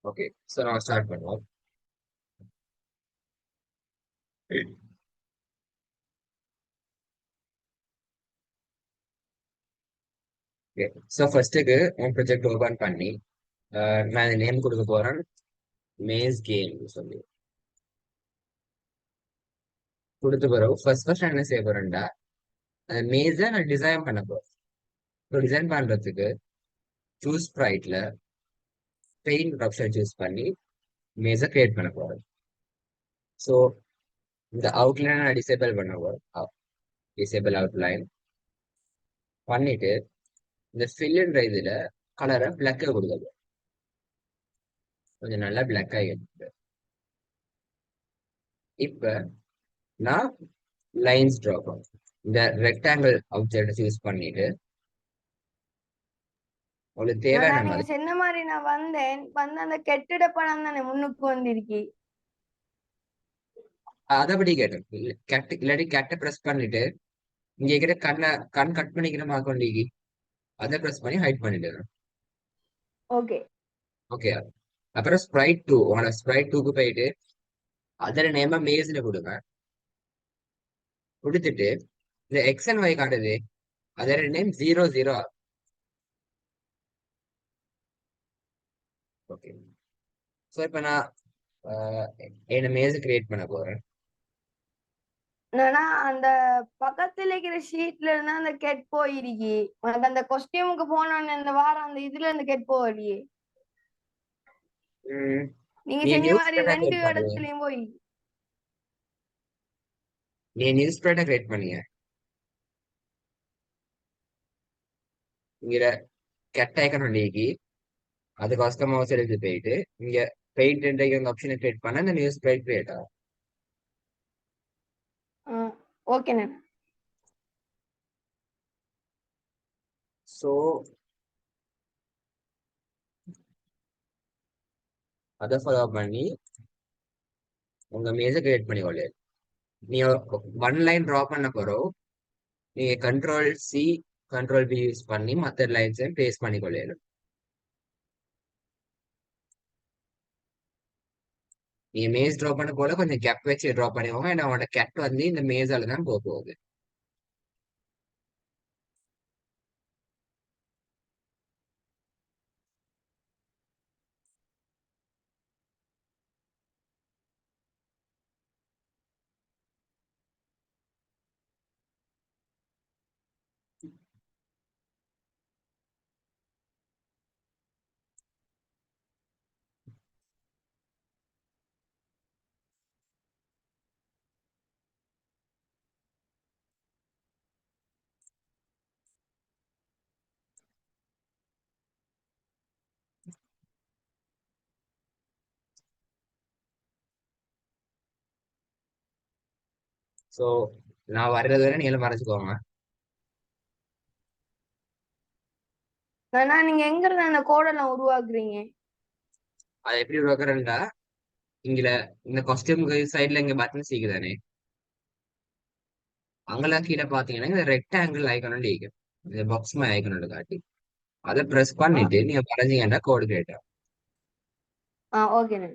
Okay. So நம்ம start பண்ணுவோம். Okay. So ஃபர்ஸ்ட்டுக்கு உன் ப்ராஜெக்ட் ஓபன் பண்ணி நான் இந்த நேம் கொடுக்க போறேன், மேஸ் கேம் சொல்லி கொடுத்த பிறகு ஃபர்ஸ்ட் நான் என்ன செய்ய போறேன்டா, அந்த மேஸை நான் டிசைன் பண்ண போறேன். ஸோ டிசைன் பண்றதுக்கு சூஸ் ஸ்ப்ரைட்ல பெயிண்ட் ஆப்ஷன் சூஸ் பண்ணி மேஸை கிரியேட் பண்ண போறேன். ஸோ இந்த அவுட்லைனை நான் டிசேபிள் பண்ண போறேன். டிசேபிள் அவுட்லைன் பண்ணிட்டு இந்த ஃபில்லுன்ற இதுல கலரை பிளாக்கை கொடுக்க போறேன். கொஞ்சம் நல்லா பிளாக் ஆகிடுது. இப்ப நான் லைன்ஸ் ட்ரா பண்ணும். இந்த ரெக்டாங்கிள் ஆப்ஜெக்ட் யூஸ் பண்ணிட்டு உங்களுக்கு ஆனா தேவையான நீங்க மாதிரி சொன்ன மாதிரி நான் வந்து அந்த கெட்டிட படம் தானே முன்னுக்கு வந்திருக்கி. அதபடி கேட்டேன். இல்லாட்டி கேட்ட பிரஸ் பண்ணிட்டு இங்க கிட்ட கண் கட் பண்ணிக்கிற மாதிரி அதை பிரஸ் பண்ணி ஹைட் பண்ணிடுறேன். Okay okay. அப்புறம் ஸ்ப்ரைட் டூ, உங்களோட ஸ்ப்ரைட் டூக்கு போயிட்டு அதில் நேம மேஸ்ல கொடுங்க. கொடுத்துட்டு இந்த எக்ஸ் அண்ட் ஒய் காட்டுது, அதோட நேம் 00. ஓகே. ஸோ இப்போ நான் என்ன மேஸ் கிரியேட் பண்ண போறேன். ஆனா அந்த பக்கத்துல இருக்கிற ஷீட்ல இருந்தா அந்த கெட் போயிருக்கி. உனக்கு அந்த கொஸ்டியூமுக்கு போனோன்னு இந்த வாரம் அந்த இதுல இருந்து கெட் போகலையே. நீங்க நீ செஞ்ச நியூஸ் மாதிரி பேப்பர் ரெண்டு கிரியேட் பண்ணுங்க. இடத்துலயும் போய் நீ நியூஸ் பேப்பர் கிரியேட் பண்ணீங்க. இங்க கெட் ஐக்கன் நீக்கி அது கஸ்டமர்ஸ் எடுத்து போயிட்டு இங்க பெயிண்ட் என்ற ஆப்ஷனை கிரியேட் பண்ண இந்த நியூஸ் பேப்பர் கிரியேட் ஆகும். ஓகேண்ணே. ஸோ அதை ஃபாலோ பண்ணி உங்க மேஜை கிரியேட் பண்ணிக்கொள்ளு. நீ ஒன் லைன் ட்ரா பண்ண போறோம். நீங்க control C control P use பண்ணி மற்ற லைன்ஸையும் பேஸ்ட் பண்ணிக்கொள்ளு. நீங்க மேஸ் ட்ரா பண்ண போல கொஞ்சம் கேப் வச்சு ட்ரா பண்ணிக்கோங்க. ஏன்னா அவனோட கேட் வந்து இந்த மேஸால தான் போக போகுது. ஸோ நான் வர்றது வரை நீங்களும் மறைச்சுக்கோங்க. ஆனா நீங்க எங்க இருந்து அந்த கோடெல்லாம் உருவாக்குறீங்க? அது எப்படி உருவாக்குறேன்டா, இங்க இந்த காஸ்டியூமுக்கு சைட்ல இங்க பட்டன் சீக்குதானே, அங்கெல்லாம் கீழே பாத்தீங்கன்னா இந்த ரெக்டாங்கிள் ஐக்கன் இருக்கு. இந்த பாக்ஸ் மை ஐக்கனோட காட்டி அதை ப்ரெஸ் பண்ணிட்டு நீங்க வரைஞ்சீங்கன்னா கோடு கிரியேட். ஓகேண்ணே.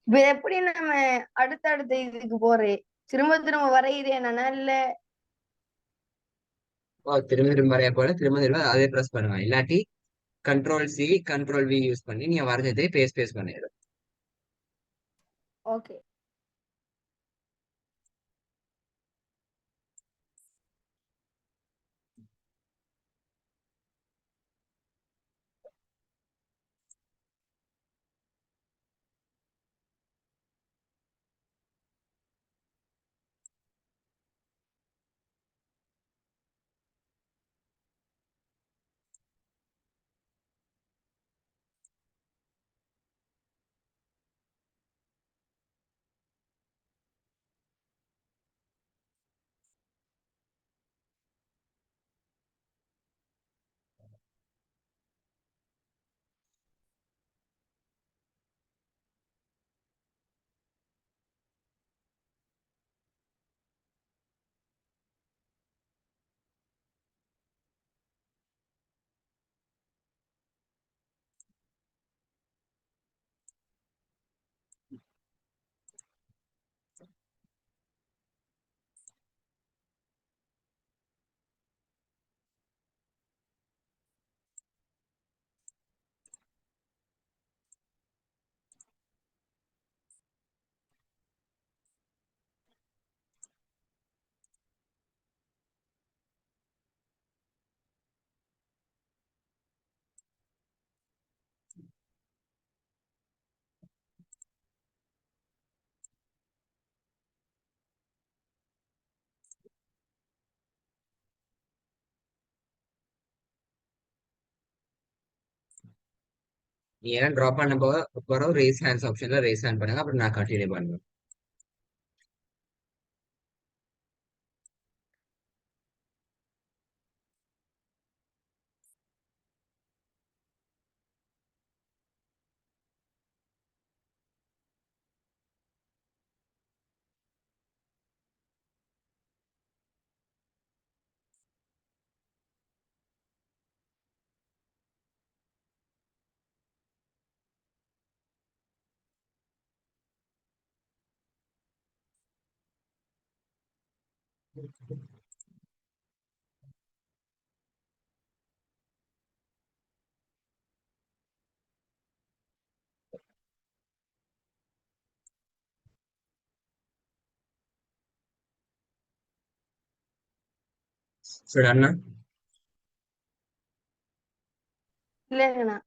இப்ப எப்படி நம்ம அடுத்தடுத்த இதுக்கு போறேன்? திரும்ப திரும்ப வரைகிறேன் நானா இல்ல? திரும்ப திரும்ப வரைய போல திரும்ப திரும்ப அதே ப்ரெஸ் பண்ணுங்க. இல்லாட்டி control C control V use பண்ணி நீங்க வரைஞ்சதே பேஸ்ட் பண்ணிடும். ஓகே. நீ ஏன்னா ட்ராப் பண்ண போறோம் ரேஸ் ஹேண்ட்ஸ் ஆப்ஷன்ல ரேஸ் ஹேண்ட் பண்ணுங்க, அப்புறம் நான் கண்டினியூ பண்ணுவேன். சரி அண்ணா. இல்லைங்கண்ணா.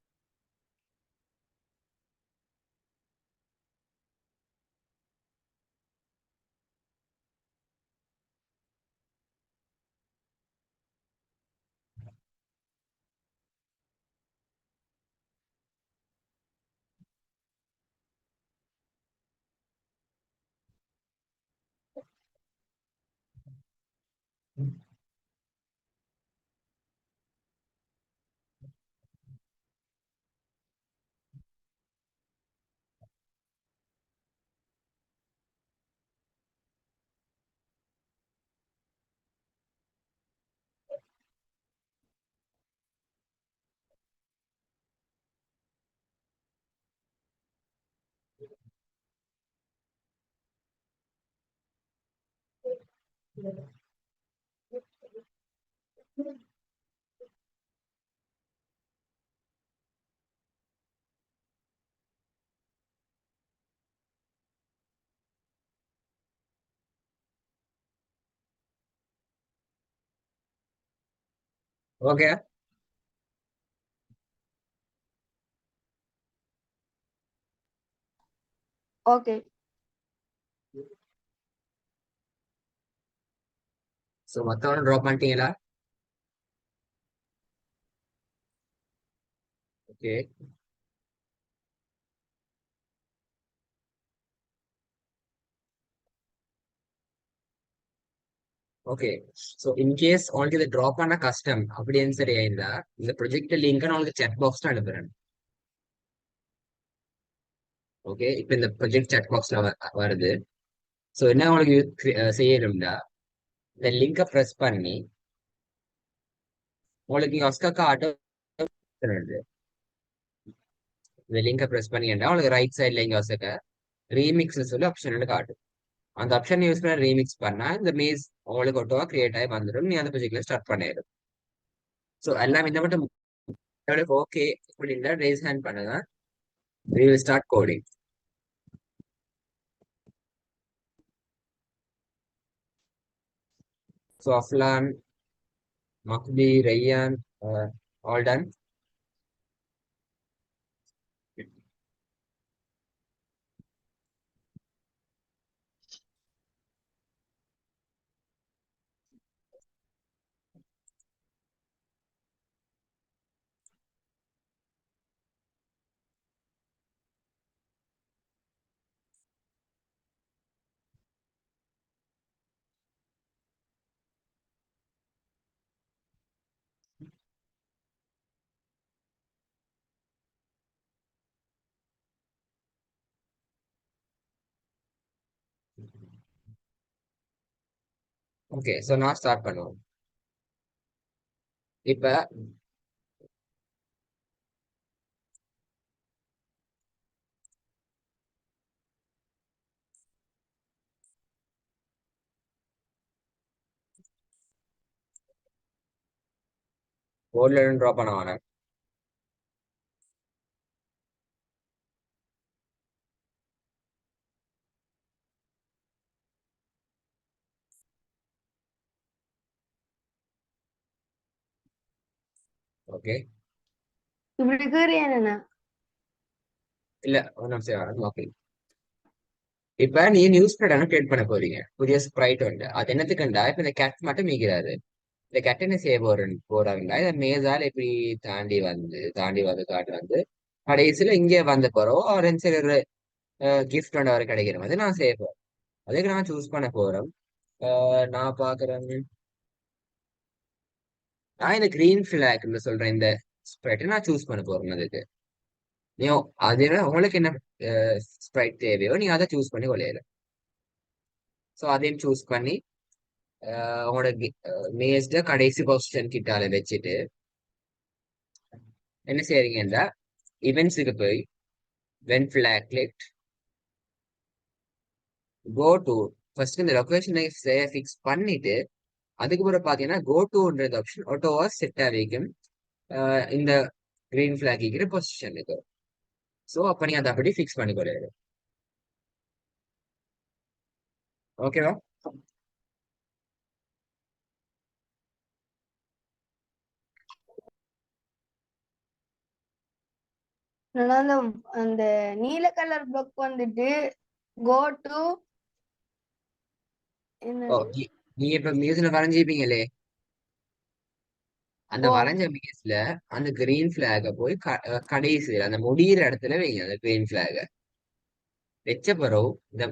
ஓகே. ஓகே. ஸோ மொத்தம் ட்ராப் பண்ணிட்டீங்களா? ஓகே. ஓகே. ஸோ இன்கேஸ் உங்களுக்கு இது ட்ராப் பண்ண கஷ்டம் அப்படின்னு சரி ஆயிருந்தா இந்த ப்ரொஜெக்ட் லிங்க் நான் உங்களுக்கு செக் பாக்ஸ்ல அனுப்புறேன். ஓகே, இப்போ இந்த ப்ரொஜெக்ட் செக் பாக்ஸ்ல வருது. ஸோ என்ன உங்களுக்கு செய்யணும்னா இந்த லிங்கை ப்ரெஸ் பண்ணி உங்களுக்கு இங்க ஒஸ்காக்கா ஆட்டோ இருக்கு. இந்த லிங்கை ப்ரெஸ் பண்ணிட்டா உங்களுக்கு ரைட் சைட்ல இங்க ஒஸ்காக்க ரீமிக்ஸ் சொல்லி ஆப்ஷன் காட்டும். அந்த ஆப்ஷன் யூஸ் பண்ண ரீமிக்ஸ் பண்ணா இந்த மேஸ் உங்களுக்கு ஒட்டோவா கிரியேட் ஆகி வந்துடும். நீ அந்த ப்ரொஜெக்ட்ல ஸ்டார்ட் பண்ணிடும். ஸோ எல்லாம் இந்த மட்டும் ஓகே அப்படின்னா ரேஸ் ஹேண்ட் பண்ணுங்க. we will start coding. So Aflan, Makdi, Rayyan, all done. Okay, so now start பண்ணுவோம். இப்ப போர்ட்ல இருந்து ட்ரா பண்ண வேணாம். ஓகே. இப்படி கீறியானண்ணா. இல்ல ஒரு நிமிஷம் வேணும். ஓகே. இப்ப நீ நியூஸ் ஸ்ப்ரெட் கிரியேட் பண்ண போறீங்க. புதிய ஸ்ப்ரைட் உண்டு. அது என்னத்துக்குண்டா இப்ப இந்த கேட் மட்டும் மீக்கிறாரு. இந்த கேட் என்ன செய்ய போறாருண்டா இதை மேசால எப்படி தாண்டி வந்து காட்டு வந்து கடைசியில இங்கே வந்த பிறகு ஆரஞ்சு ஒரு கிஃப்ட் ஒன்று அவர் கிடைக்கிற மாதிரி நான் செய்ய போறேன். அதுக்கு நான் சூஸ் பண்ண போறேன். நான் பாக்குறேன். நான் இந்த கிரீன் ஃபிளாக்னு சொல்றேன் இந்த ஸ்ப்ரைட்டை நான் சூஸ் பண்ண போறேன். அதுக்கு நீ அதுல உங்களுக்கு என்ன ஸ்ப்ரைட் தேவையோ நீங்க அதை சூஸ் பண்ணி கொள்ளையில. ஸோ அதையும் சூஸ் பண்ணி உங்களோட மேஸ்ட கடைசி பொசிஷன் கிட்டால வச்சுட்டு என்ன செய்றீங்கன்னா இவெண்ட்ஸுக்கு போய் when flag click go to first இந்த லொகேஷனை ஃபிக்ஸ் பண்ணிட்டு அதுக்கப்புறம் பாத்தீங்கன்னா கோ டுன்றது ஆப்ஷன் ஆட்டோவா செட் ஆகிக்கும் இந்த கிரீன் ஃபிளாக் இருக்கிற பொசிஷனுக்கு. ஸோ அப்ப நீங்க அதை அப்படி ஃபிக்ஸ் பண்ணி கொள்ளையில. ஓகேவா? ஆனா அந்த அந்த நீல கலர் பிளாக் வந்துட்டு கோ டு ஓ என்னது? நீங்க இப்ப மியூஸ்ல வரைஞ்சிருப்பீங்களே, அந்த ஓ வரைஞ்ச மியூஸ்ல அந்த கிரீன் பிளாக போய் கடைசியில் அந்த முடியிற இடத்துல வைங்க அந்த கிரீன் பிளாக வச்ச பிறகு இந்த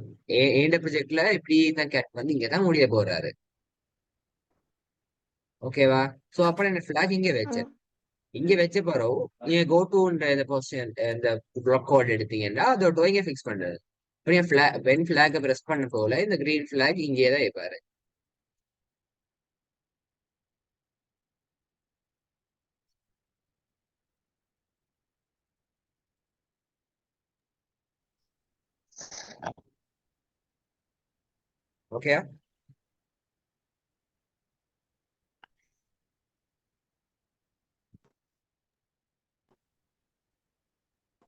ஏண்ட ப்ரொஜெக்ட்ல இப்படி தான் கேட் வந்து இங்க தான் முடிய போறாரு. ஓகேவா? சோ அப்புறம் இந்த பிளாக் இங்க வச்சேன். இங்க வச்ச பிறகு நீங்க கோ டுன்ற இந்த பொசிஷன் இந்த பிளாக் கோட் எடுத்தீங்கன்னா அதோட இங்க ஃபிக்ஸ் பண்றது. இப்போ நீங்க வென் பிளாக பிரஸ் பண்ண போல இந்த கிரீன் பிளாக் இங்கே தான் வைப்பாரு. ஓகே.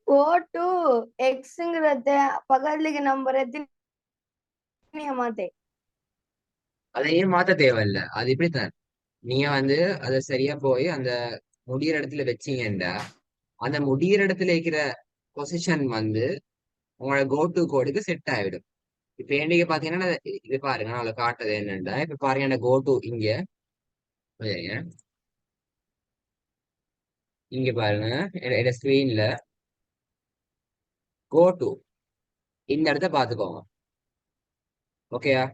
கோ டு எக்ஸுங்கிறத பக்கத்துலக்கு நம்பர் எத்தனை மாத்தே. அதையும் மாத்த தேவையில்ல, அது இப்படித்தான். நீங்க வந்து அதை சரியா போய் அந்த முடியிற இடத்துல வச்சீங்கன்னா அந்த முடியிற இடத்துல இருக்கிற பொசிஷன் வந்து உங்களோட கோ டு கோடுக்கு செட் ஆயிடும். இப்ப என்னைக்கு பாத்தீங்கன்னா இது பாருங்க நான் காட்டுறது என்னன்னா இப்ப பாருங்க இந்த கோ டு இங்க பாருங்க. இங்க பாருங்க என்னோட ஸ்கிரீன்ல கோ டு இந்த இடத்த பாத்துக்கோங்க. ஓகேயா?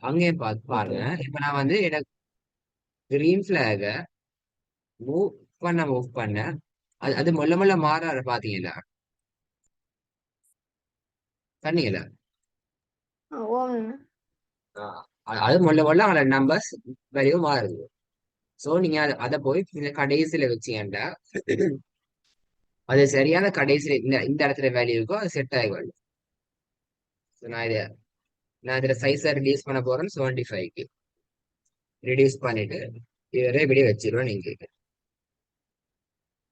அங்கேயும் பார்த்து ஓகே பாருங்க. இப்ப நான் வந்து எனக்கு கிரீன் பிளாக மூவ் பண்ண அது அது மொல்ல மொல்ல மாறாரு பாத்தீங்களா? பண்ணீங்களா? ஓம் அது மொல்ல மொல்ல அவங்களோட நம்பர்ஸ் வேல்யூ மாறுது. சோ நீங்க அதை போய் இந்த கடைசியில வச்சீங்கன்னா அது சரியான கடைசியில இந்த இந்த இடத்துல வேல்யூ இருக்கோ அது செட் ஆகிடும். நான் இதுல சைஸை ரிடியூஸ் பண்ண போறேன் 75க்கு ரிடியூஸ் பண்ணிட்டு இவரே இப்படி வச்சிருவேன் நீங்க.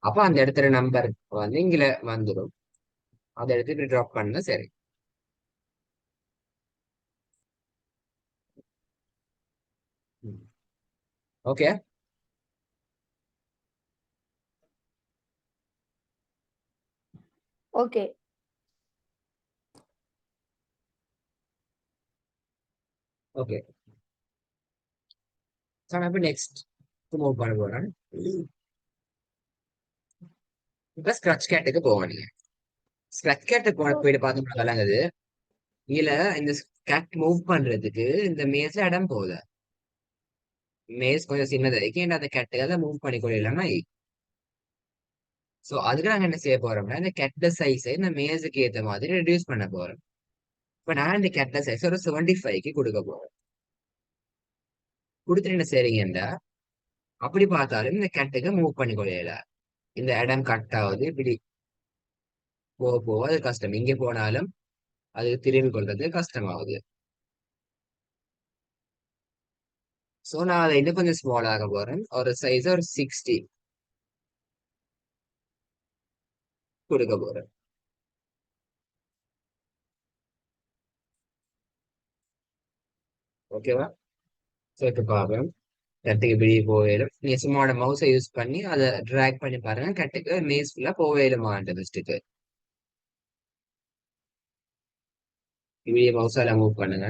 அப்ப அந்த இடத்துல நம்பர் வந்து இங்க வந்துடும். அதை எடுத்து இப்படி ட்ராப் பண்ணா சரி. ஓகே. Okay okay. ஸோ நான் இப்போ நெக்ஸ்ட் மூவ் பண்ண போறேன். இப்ப ஸ்க்ரட்ச் கேட்டுக்கு போவோம். நீங்க ஸ்க்ரட்ச் கேட்டு போயிட்டு பார்த்தோம்னா விளங்குது. இதுல இந்த கேட் மூவ் பண்றதுக்கு இந்த மேஸ்ல இடம் போகுது. மேஸ் கொஞ்சம் சின்னது ஏன்னா அந்த கேட்டுக்காக மூவ் பண்ணி கொள்ளலாம்னா. ஸோ அதுக்கு நாங்க என்ன செய்ய போறோம்னா இந்த கெட்ட சைஸை இந்த மேஸுக்கு ஏற்ற மாதிரி ரெடியூஸ் பண்ண போறோம். இப்ப நான் இந்த கெட்ட சைஸ் ஒரு 75க்கு கொடுக்க போறேன். கொடுத்துட்டு என்ன செய்றீங்கன்னா அப்படி பார்த்தாலும் இந்த கெட்டுக்கு மூவ் பண்ணி கொள்ளல. இந்த இடம் கட் ஆகுது இப்படி போக போக அது கஷ்டம். இங்க போனாலும் அது திரும்பி கொள்றது கஷ்டமாகுது. ஸோ நான் அதை இன்னும் கொஞ்சம் ஸ்மால் ஆக போறேன். ஒரு சைஸ் ஒரு 60 கொடுக்க போறேன். ஓகேவா? ஸோ இப்போ பார்ப்போம். கட்டுக்கு இப்படி போயிடும். நீங்க சும்மாவோட மவுஸை யூஸ் பண்ணி அதை ட்ராக் பண்ணி பாருங்க. கட்டுக்கு மேஸ் ஃபுல்லா போயிடுமான்ட்டு லிஸ்ட்டுக்கு இப்படியே மவுஸால மூவ் பண்ணுங்க.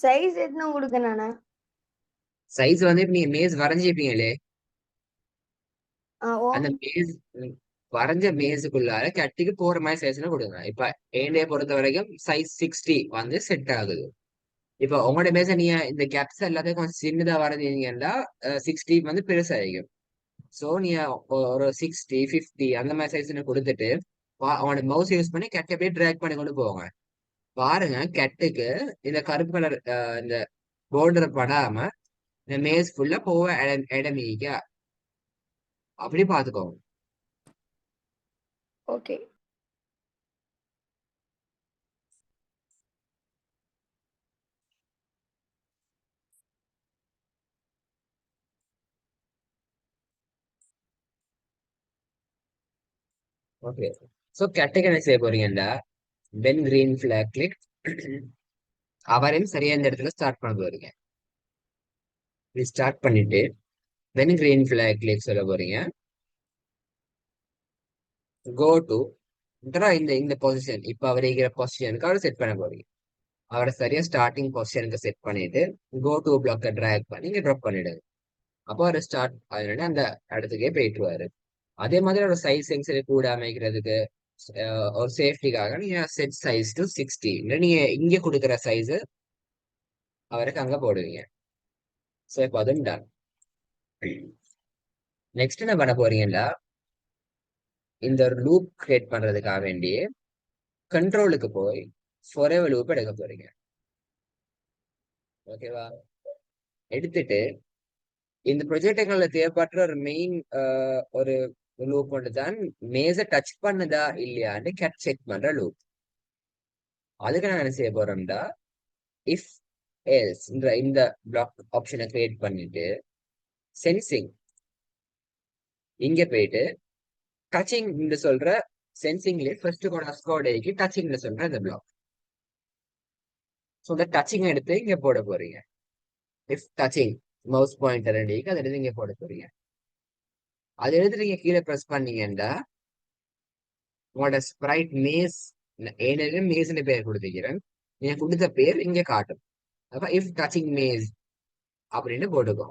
சைஸ் எத்தனை கொடுக்கணாண்ணா? சைஸ் வந்து இப்ப நீங்க மேஸ் வரைஞ்சிருப்பீங்களே, ஓ. அந்த மேஸ் வரைஞ்ச மேஸுக்குள்ளார கட்டிக்கு போற மாதிரி சைஸ்ல கொடுங்க. இப்ப ஏனைய பொறுத்த வரைக்கும் சைஸ் 60 வந்து செட் ஆகுது. இப்ப உங்களோட மேச நீங்க இந்த கேப்ஸ் எல்லாத்தையும் கொஞ்சம் சின்னதா வரைஞ்சீங்கன்னா 60 வந்து பெருசாയിരിக்கும். சோ நீங்க ஒரு 60 50 அந்த மாதிரி சைஸ் கொடுத்துட்டு அவனோட மவுஸ் யூஸ் பண்ணி கட்டை அப்படியே ட்ராக் பண்ணி கொண்டு போவாங்க. பாருங்க கட்டுக்கு இந்த கருப்பு கலர் இந்த போர்டர் படாம இந்த மேஸ் ஃபுல்லா போக இடமீக்க அப்படி பாத்துக்கோங்க. ஓகே. ஓகே. சோ கட்டுக்கு என்ன செய்ய போறீங்கன்னா வென் கிரீன் ஃபிளாக் கிளிக் அவரையும் சரியா இந்த இடத்துல ஸ்டார்ட் பண்ண போறீங்க. இப்படி ஸ்டார்ட் பண்ணிட்டு வென் கிரீன் ஃபிளாக் கிளிக் சொல்ல போறீங்க. கோ டு இந்த இந்த பொசிஷன் இப்ப அவர் இருக்கிற பொசிஷனுக்கு அவரை செட் பண்ண போறீங்க. அவரை சரியா ஸ்டார்டிங் பொசிஷனுக்கு செட் பண்ணிட்டு கோ டு பிளாக்க டிராக் பண்ணி இங்க ட்ராப் பண்ணிடுங்க. அப்போ அவர் ஸ்டார்ட் அதனால அந்த இடத்துக்கே போயிட்டுருவாரு. அதே மாதிரி ஒரு சைஸ் சென்சரி கூட அமைக்கிறதுக்கு ஒரு சேஃப்டிக்காக நீங்க செட் சைஸ் டு 60 நீங்க இங்க கொடுக்குற சைஸ் அவருக்கு அங்க போடுவீங்க. ஸோ இப்போ அதுவும் டன். நெக்ஸ்ட் என்ன பண்ண போறீங்கன்னா இந்த ஒரு லூப் கிரியேட் பண்றதுக்காக வேண்டி கண்ட்ரோலுக்கு போய் ஃபொரெவர் லூப் எடுக்க போறீங்க. ஓகேவா? எடுத்துட்டு இந்த ப்ரொஜெக்டுகளில் தேவைப்படுற ஒரு மெயின் ஒரு லூப் ஒன்று தான் மேஸை டச் பண்ணுதா இல்லையான்னு செக் பண்ற லூப். அதுக்கு நான் என்ன செய்ய போறோம்டா இஃப் எல்ஸ் இந்த பிளாக் ஆப்ஷனை கிரியேட் பண்ணிட்டு சென்சிங் இங்க போயிட்டு டச்சிங் சொல்ற சென்சிங்லேயே ஃபர்ஸ்ட் கோடைக்கு டச்சிங் சொல்ற இந்த பிளாக். ஸோ இந்த டச்சிங் எடுத்து இங்க போட போறீங்க. இஃப் டச்சிங் மவுஸ் பாயிண்டர் அடிக்கு அதை எடுத்து இங்க போட போறீங்க. அதை எடுத்து நீங்க கீழே ப்ரெஸ் பண்ணீங்கன்னா உங்களோட ஸ்ப்ரைட் மேஸ் ஏற்கனவே மேஸ்னு பேர் கொடுத்துக்கிறேன். நீங்க கொடுத்த பேர் இங்க காட்டும். அப்ப இஃப் டச்சிங் மேஸ் அப்படின்னு போட்டுக்கோ.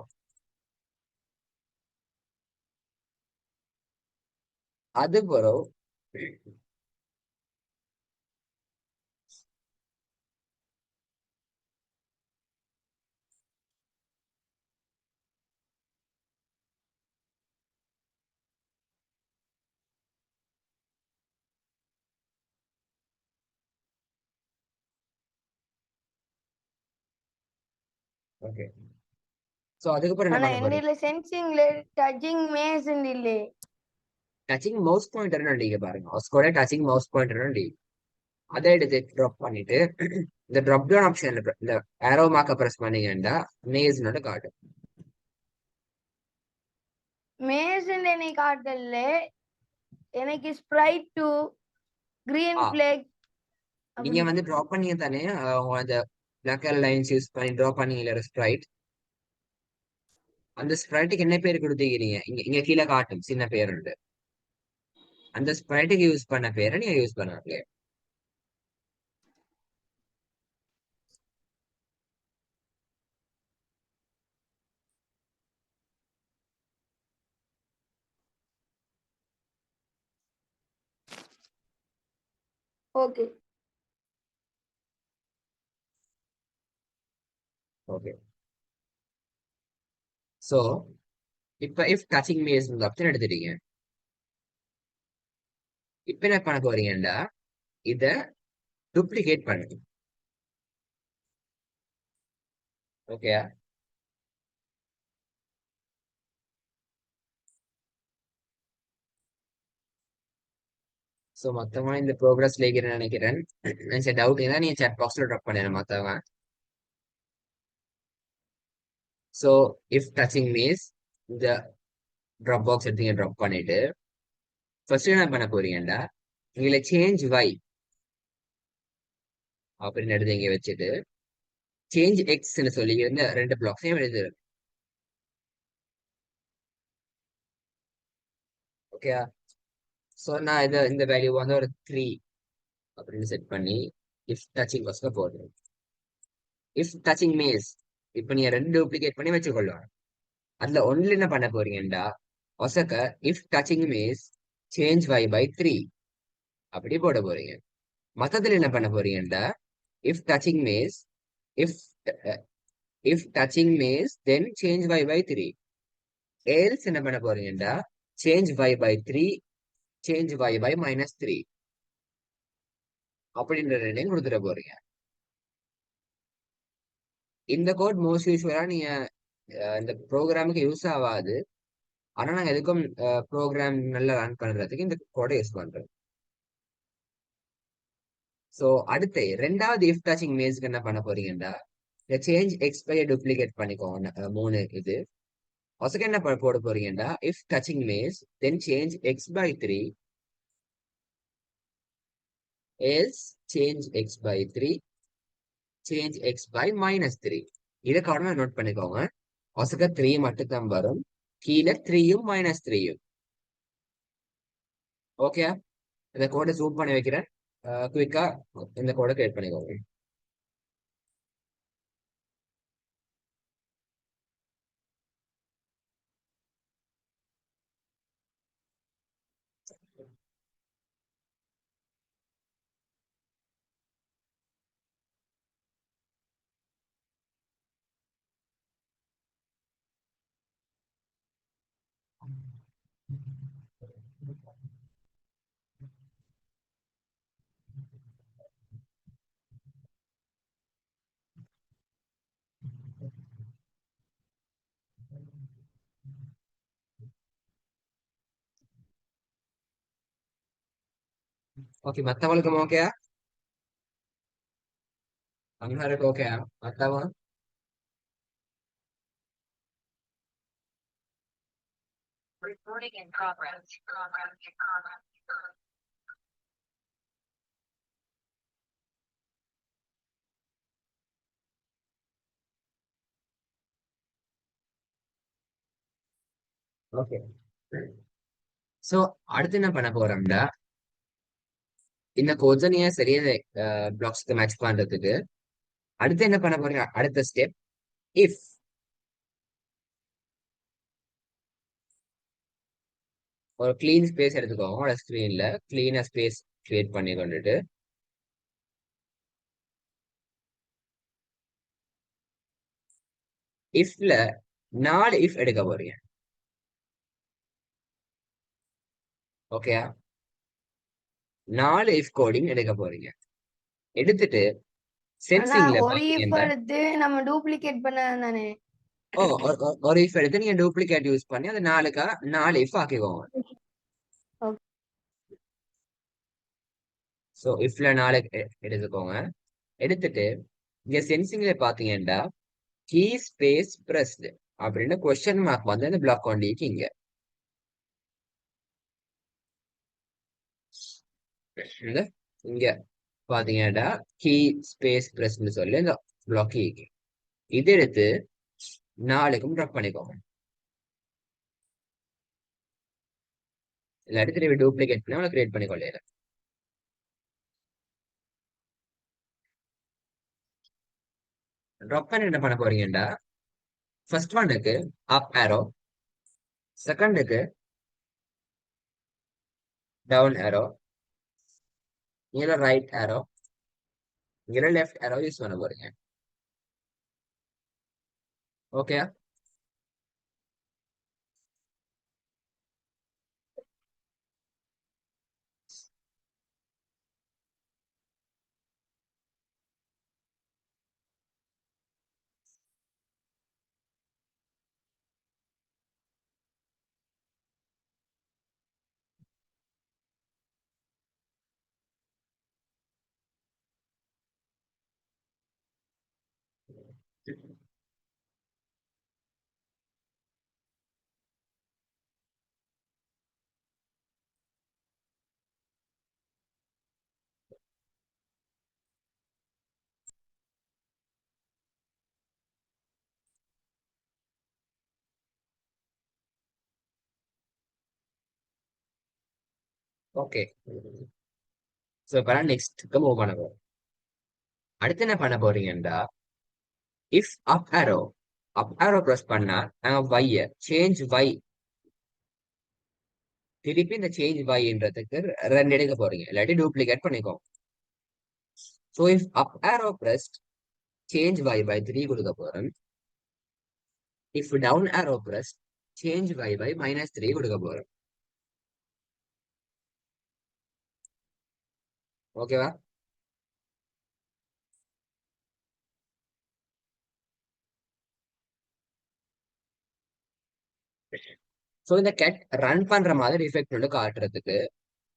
அது பிறகு ஓகே. ஸோ அதுக்கப்புறம் என்ன ஆனா பண்ண போறீங்க? என்னில சென்சிங்ல டச்சிங் மேஸ் இல்லே. டச்சிங் மவுஸ் பாயிண்டர் அடிக்க பாருங்க. ஒஸ்கோட டச்சிங் மவுஸ் பாயிண்டர் அடி அதை எடுத்து ட்ராப் பண்ணிட்டு இந்த ட்ராப் டவுன் ஆப்ஷன் இந்த ஏரோ மார்க்க பிரஸ் பண்ணீங்கன்னா மேஸ்னோட காட்டும். மேஸ் என்னை காட்டல. எனக்கு ஸ்ப்ரைட் டு கிரீன் ஆ ஃபிளாக் நீங்க அப்படி. வந்து ட்ராப் பண்ணீங்க தானே அவங்க அந்த பிளாக் கலர் லைன்ஸ் யூஸ் பண்ணி ட்ராப் பண்ணீங்க ஸ்ப்ரைட். அந்த ஸ்ப்ரைட்டுக்கு என்ன பேர் கொடுத்துக்கிறீங்க இங்க இங்க கீழே காட்டும் சின்ன பேர் உண்டு. அந்த ஸ்ப்ரைட்டுக்கு யூஸ் பண்ண பேரை நீங்க யூஸ் பண்ணாங்க. ஓகே. ஓகே. சோ இப்ப இஃப் டச்சிங் மேஸ் ஆப்ஷன் எடுத்துட்டீங்க. இப்ப என்ன பண்ண போறீங்கன்னா இத டூப்ளிகேட் பண்ணுங்க. ஓகே. சோ மொத்தமா இந்த ப்ரோக்ரஸ்ல இருக்கிறேன்னு நினைக்கிறேன். எனக்கு டவுட் இருந்தா நீங்க chat பாக்ஸ்ல ட்ராப் பண்ணிடுங்க மத்தவங்க. சோ இஃப் டச்சிங் மீன்ஸ் இந்த ட்ராப் பாக்ஸ் எடுத்தீங்க ட்ராப் பண்ணிட்டு ஃபர்ஸ்ட் என்ன பண்ண போறீங்கன்னா இதுல சேஞ்ச் வை அப்படின்னு எடுத்து இங்க வச்சுட்டு சேஞ்ச் எக்ஸ்ன்னு சொல்லி இந்த ரெண்டு பிளாக்ஸையும் எழுதுரு. ஓகே. சோ நான் இந்த வேல்யூ வந்து ஒரு 3 அப்படின்னு செட் பண்ணி இஃப் டச்சிங் பாக்ஸ்ல போடுறேன். இஃப் டச்சிங் மேஸ் இப்ப நீங்க ரெண்டு டூப்ளிகேட் பண்ணி வச்சுக்கொள்ளணும். அதுல ஒன்றுல என்ன பண்ண போறீங்கடா ஒசக்க if touching maze change y by 3 அப்படி போட போறீங்க. மத்ததுல என்ன பண்ண போறீங்கடா if touching maze if if touching maze then change y by 3 else என்ன பண்ண போறீங்கடா change y by 3 change y by -3 அப்படின்ற ரெண்டையும் கொடுத்துட போறீங்க. இந்த கோட் மோஸ்ட் யூஸ்வலா நீங்க இந்த ப்ரோக்ராமுக்கு யூஸ் ஆகாது. ஆனா நாங்க எதுக்கும் ப்ரோக்ராம் நல்லா ரன் பண்றதுக்கு இந்த கோடை யூஸ் பண்றோம். சோ அடுத்து ரெண்டாவது இஃப் டச்சிங் மேஸ்க்கு என்ன பண்ண போறீங்கன்னா இந்த சேஞ்ச் எக்ஸ் பை டூப்ளிகேட் பண்ணிக்கோங்க. மூணு இது ஃபர்ஸ்ட் என்ன போட போறீங்கன்னா if touching maze then change x by 3 else change x by 3 change x by -3. இதை கவனமா நோட் பண்ணிக்கோங்க. ஃபர்ஸ்ட் 3 மட்டும் தான் வரும், கீழே 3யும் -3யும். ஓகே, இந்த கோடை ஜூம் பண்ணி வைக்கிறேன். குயிக்கா இந்த கோடை கிரியேட் பண்ணிக்கோங்க. ஓகே, மத்தவங்களுக்கும் ஓகேயா? அங்கருக்கு ஓகேயா? மத்தவங்க Recording in progress. Okay. So அடுத்து என்ன பண்ண போறோம்னா இந்த கோட்ஸை நீங்க சரியான பிளாக்ஸ்க்கு மேட்ச் பண்றதுக்கு அடுத்து என்ன பண்ண போறீங்க, அடுத்த ஸ்டெப் இஃப் ஒரு கிளீன் ஸ்பேஸ் எடுத்துக்கோங்க. உங்களோட ஸ்கிரீன்ல கிளீனா ஸ்பேஸ் கிரியேட் பண்ணி கொண்டுட்டு இஃப்ல 4 இஃப் எடுக்க போறீங்க. ஓகே, 4 இஃப் கோடிங் எடுக்க போறீங்க. எடுத்துட்டு ஆனா சென்சிங்ல ஒரு இஃப் பாத்தீங்கன்னா எடுத்து நம்ம டூப்ளிகேட் பண்ண தானே. ஒரு இஃப் எடுத்து நீங்க டூப்ளிகேட் யூஸ் பண்ணி அது 4 இஃப் ஆக்கிக்கோங்க. Okay. ஸோ இஃப்ல 4 எடுத்துக்கோங்க. எடுத்துட்டு இங்க சென்சிங்ல பாத்தீங்கன்னா கீ ஸ்பேஸ் பிரஸ்ட் அப்படின்னு கொஸ்டின் மார்க் வந்து அந்த பிளாக் கொண்டிருக்கீங்க. இங்க பாத்தீங்கன்னா கீ ஸ்பேஸ் பிரஸ்ட்னு சொல்லி இந்த பிளாக் இருக்கு. இது எடுத்து 4க்கும் ட்ராப் பண்ணிக்கோங்க. இல்லாட்டி திருப்பி டூப்ளிகேட் பண்ணி அவளை கிரியேட் பண்ணி கொள்ளையில. ட்ராப் பண்ணி என்ன பண்ண போறீங்கன்னா ஃபர்ஸ்ட் ஒன்னுக்கு அப் ஏரோ, செகண்டுக்கு டவுன் ஏரோ, இங்க ரைட் ஏரோ, இங்க லெஃப்ட் ஏரோ யூஸ் பண்ண போறீங்க. Okay, okay. ஸோ இப்போ நெக்ஸ்ட்டுக்கு மூவ் பண்ண போறோம். அடுத்து என்ன பண்ண போறீங்கன்னா இஃப் அப் arrow ப்ரெஸ் பண்ணா நாங்க y சேஞ்ச் y திருப்பி இந்த சேஞ்ச் yன்றதுக்கு ரெண்டு எடுக்க போறீங்க, இல்லாட்டி டூப்ளிகேட் பண்ணிக்கோங்க. So if up arrow pressed change y by 3 கொடுக்க போறேன். If down arrow pressed change y by -3 கொடுக்க போறேன். ஓகேவா? ஸோ இந்த கேட் ரன் பண்ற மாதிரி எஃபெக்ட் ஒன்று காட்டுறதுக்கு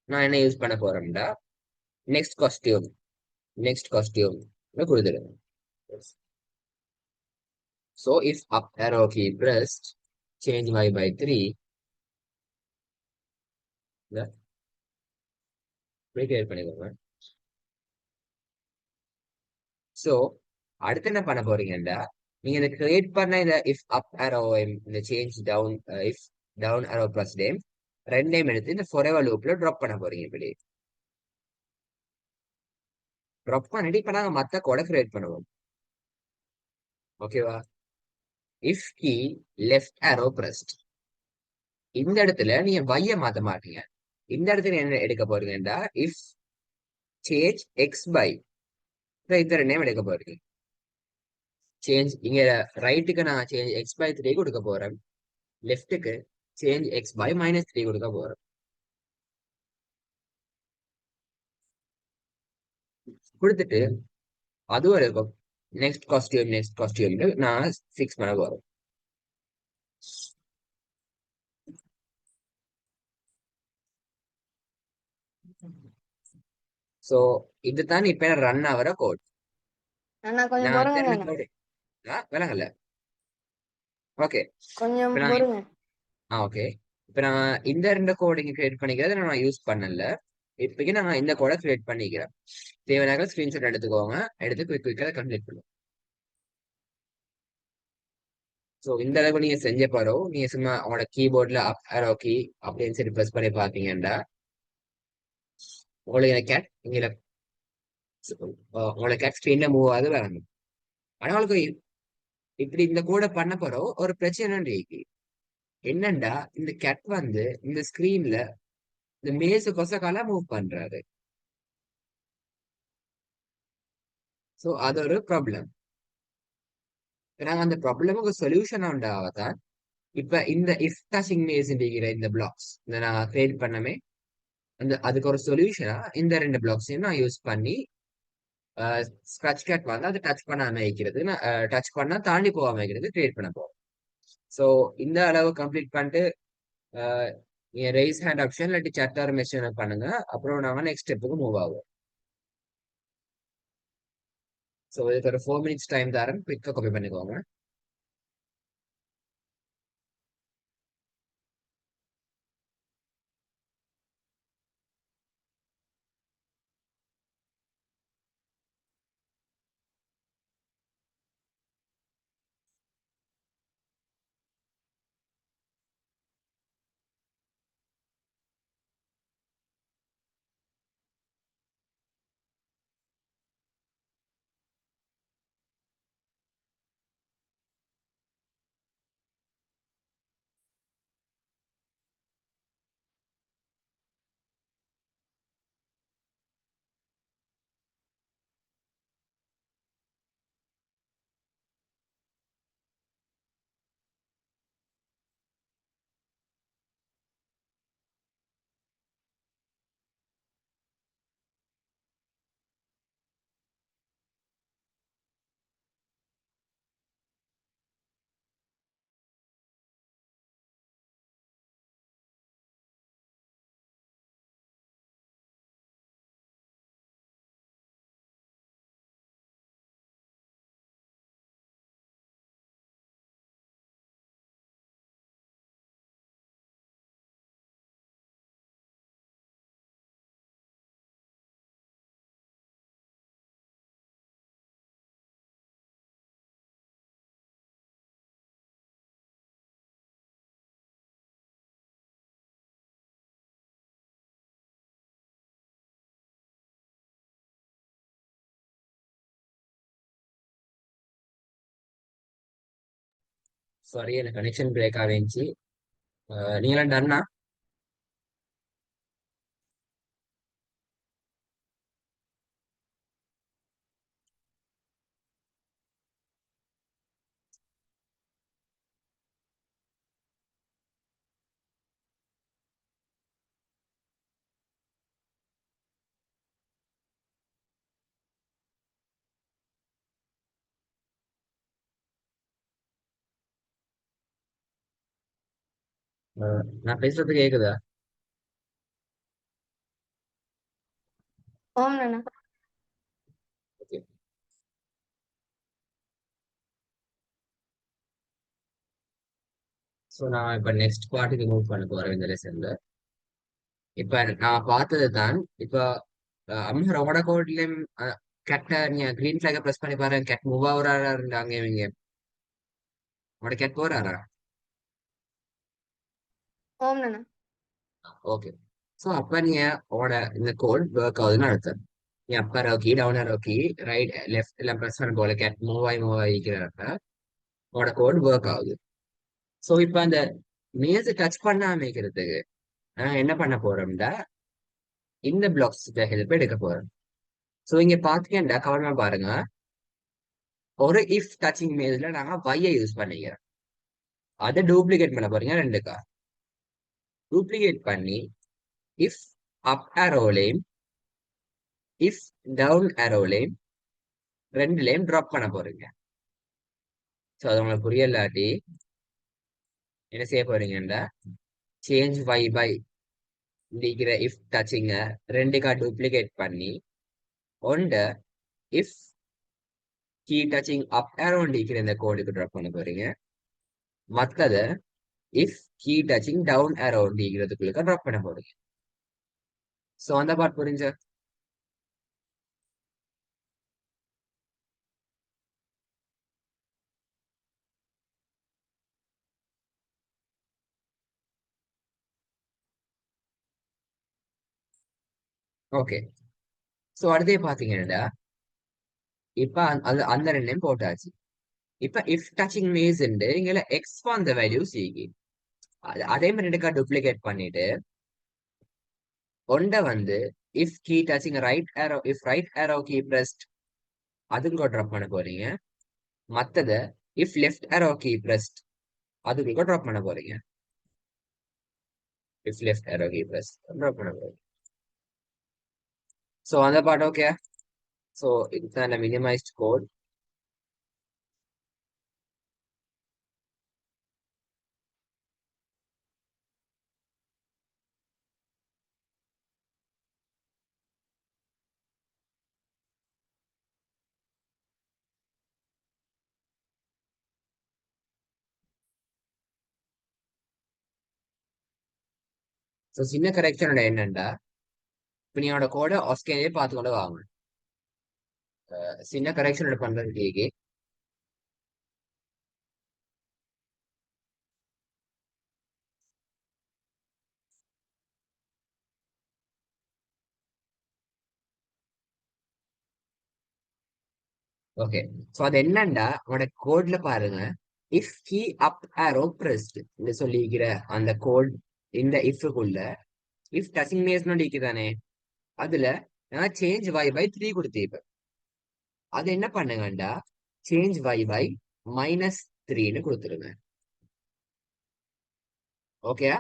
நான் என்ன யூஸ் பண்ண போறேன்டா, நெக்ஸ்ட் காஸ்டியூம் கொடுத்துடுங்க. So if up arrow key pressed change y by 3 create பண்ணிக்கோங்க. ஸோ அடுத்து என்ன பண்ண போறீங்கன்னா, நீங்க இதை கிரியேட் பண்ண இந்த இஃப் அப் arrow இந்த change down if down arrow plus name ரெண்டையும் எடுத்து இந்த forever லூப்ல ட்ராப் பண்ண போறீங்க. இப்படி ட்ராப் பண்ணிட்டு இப்ப நாங்க மத்த கோட கிரியேட் பண்ணுவோம். ஓகேவா? If key left arrow pressed இந்த இடத்துல நீங்க y மாத்த மாட்டீங்க. இந்த இடத்துல என்ன எடுக்க போறீங்கன்னா, இஃப் சேஞ்ச் எக்ஸ் பை இந்த ரெண்டையும் எடுக்க போறீங்க. சேஞ்ச் இங்க ரைட்டுக்கு நான் சேஞ்ச் எக்ஸ் பை 3 கொடுக்க போறேன், லெஃப்ட்டுக்கு சேஞ்ச் எக்ஸ் பை -3 கொடுக்க போறேன். கொடுத்துட்டு அது வரைக்கும் நெக்ஸ்ட் காஸ்டியூம் நான் ஃபிக்ஸ் பண்ண போறேன். ஸோ இதுதான் இப்ப ரன் ஆகிற கோட். அண்ணா கொஞ்சம் நான் பொறுங்க தெரியல அண்ணா. கோடு விளங்கல. ஓகே கொஞ்சம் இப்ப நான் பொறுங்க. ஓகே இப்ப நான் இந்த ரெண்டு கோடிங் கிரியேட் பண்ணிக்கிறத நான் யூஸ் பண்ணல. இப்போக்கி நான் இந்த கோடை கிரியேட் பண்ணிக்கிறேன். தேவையான ஸ்கிரீன்ஷாட் எடுத்துக்கோங்க, எடுத்து குயிக்காக கம்ப்ளீட் பண்ணுவோம். ஸோ இந்த அளவுக்கு நீங்க செஞ்ச பிறகு நீங்க சும்மா உங்களோட கீபோர்ட்ல அப் arrow key அப்படின்னு சொல்லி ப்ரெஸ் பண்ணி பார்த்தீங்கன்னா உங்களுக்கு இந்த கேட் இங்கே உங்களோட கேட் ஸ்க்ரீன்ல மூவ் ஆகுது வரணும். ஆனா உங்களுக்கு இப்படி இந்த கூட பண்ண பிறகு ஒரு பிரச்சனை இருக்கு. என்னண்டா இந்த கேட் வந்து இந்த ஸ்கிரீன்ல இந்த மேசு கொசக்கால மூவ் பண்றாரு. ஸோ அது ஒரு ப்ராப்ளம். நாங்க அந்த ப்ராப்ளமுக்கு சொல்யூஷன் உண்டாவதான் இப்ப இந்த இஃப் டச்சிங் மேஸ் இந்த பிளாக்ஸ் இந்த நான் கிரியேட் பண்ணமே அதுக்கு ஒரு சொல்யூஷனா இந்த ரெண்டு பிளாக்ஸையும் நான் யூஸ் பண்ணி ஸ்க்ராட்ச் கேட் வந்து அது டச் பண்ணாம வைக்கிறது, டச் பண்ணா தாண்டி போகாம வைக்கிறது கிரியேட் பண்ண போறோம். ஸோ இந்த அளவு கம்ப்ளீட் பண்ணிட்டு ரைஸ் ஹேண்ட் ஆப்ஷன் இல்லாட்டி சட்டார் மெஷன் பண்ணுங்க. அப்புறம் நாங்க நெக்ஸ்ட் ஸ்டெப்புக்கு மூவ் ஆகும். ஸோ இதுக்கு ஒரு 4 minutes டைம் தரேன், குயிக்காக காப்பி பண்ணிக்கோங்க. சாரி எனக்கு கனெக்ஷன் பிரேக் ஆகிருந்துச்சு. நீங்களாம் டன்னா? நான் பேசுறது கேக்குதா? ஓம் நானா. ஓகே. ஸோ நான் இப்போ நெக்ஸ்ட் பார்ட்டுக்கு மூவ் பண்ண போறேன் இந்த லெசன்ல. இப்ப நான் பார்த்தது தான். இப்போ அம்மா உங்களோட கோட்லயும் கேட்ட நீங்க கிரீன் ஃபிளாக ப்ரெஸ் பண்ணி பாருங்க. கேட் மூவ் ஆகுறாரா இருந்தாங்க இவங்க. உங்களோட கேட் போறாரா? ஓம் நானா. ஓகே. ஸோ அப்ப நீங்க உங்களோட இந்த கோட் ஒர்க் ஆகுதுன்னு அர்த்தம். நீ அப்ப ரோக்கி டவுன் ரோக்கி ரைட் லெஃப்ட் எல்லாம் ப்ரெஸ் பண்ண போல கேட் மூவ் ஆகிக்கிறப்ப உங்களோட கோட் ஒர்க் ஆகுது. ஸோ இப்போ அந்த மேஸ் டச் பண்ணாம வைக்கிறதுக்கு நான் என்ன பண்ண போறோம்டா இந்த பிளாக்ஸ் ஹெல்ப் எடுக்க போறேன். ஸோ இங்க பாத்தீங்கன்னா கவனமா பாருங்க. ஒரு இஃப் டச்சிங் மேஸ்ல நாங்க வையை யூஸ் பண்ணிக்கிறோம். அதை டூப்ளிகேட் பண்ண போறீங்க ரெண்டுக்கா. டூப்ளிகேட் பண்ணி இஃப் அப் அரோலையும் இஃப் டவுன் அரோலையும் ரெண்டுலையும் ட்ராப் பண்ண போறீங்க. ஸோ அது உங்களுக்கு புரியலாட்டி என்ன செய்ய போறீங்கன்னா சேஞ்ச் y பை இருக்கிற இஃப் டச்சிங்க ரெண்டுக்கா டூப்ளிகேட் பண்ணி ஒண்ட if key touching up around இருக்கிற இந்த கோடுக்கு ட்ராப் பண்ண போறீங்க. மத்தத if key touching down around இருக்கிறதுக்குள்ள ட்ராப் பண்ண போறீங்க. ஸோ அந்த பார்ட் புரிஞ்ச? ஓகே. ஸோ அடுத்தே பாத்தீங்கன்னா இப்ப அது அந்த ரெண்டையும் போட்டாச்சு. இப்ப இஃப் டச்சிங் மேஸ் இங்க எக்ஸ் அந்த வேல்யூ சீகி அதே மாதிரி ரெண்டுக்கா டூப்ளிகேட் பண்ணிட்டு ஒண்ட வந்து if key touching right arrow if right arrow key pressed அதுக்கு ட்ராப் பண்ண போறீங்க. மத்தத if left arrow key pressed அதுக்கு ட்ராப் பண்ண போறீங்க. If left arrow key pressed drop பண்ண போறீங்க. ஸோ அந்த பார்ட் ஓகே. ஸோ இதுதான் மினிமைஸ்ட் கோட். ஸோ சின்ன கரெக்ஷனோட என்னண்டா இப்போ நீங்களோட கோடை ஆஸ்கேனே பார்த்துக்கொண்டு வாங்க. சின்ன கரெக்ஷனோட பண்றதுக்கு ஓகே. ஸோ அது என்னண்டா உங்களோட கோட்ல பாருங்க if key up arrow pressed இந்த சொல்லிக்கிற அந்த கோட் இந்த இஃப்க்குள்ள இஃப் டச்சிங் மேஸ் நோடிக்குதானே அதுல நான் சேஞ்ச் y பை 3 கொடுத்தேன். அது என்ன பண்ணுங்கண்டா சேஞ்ச் y பை -3ன்னு கொடுத்துருங்க. ஓகே.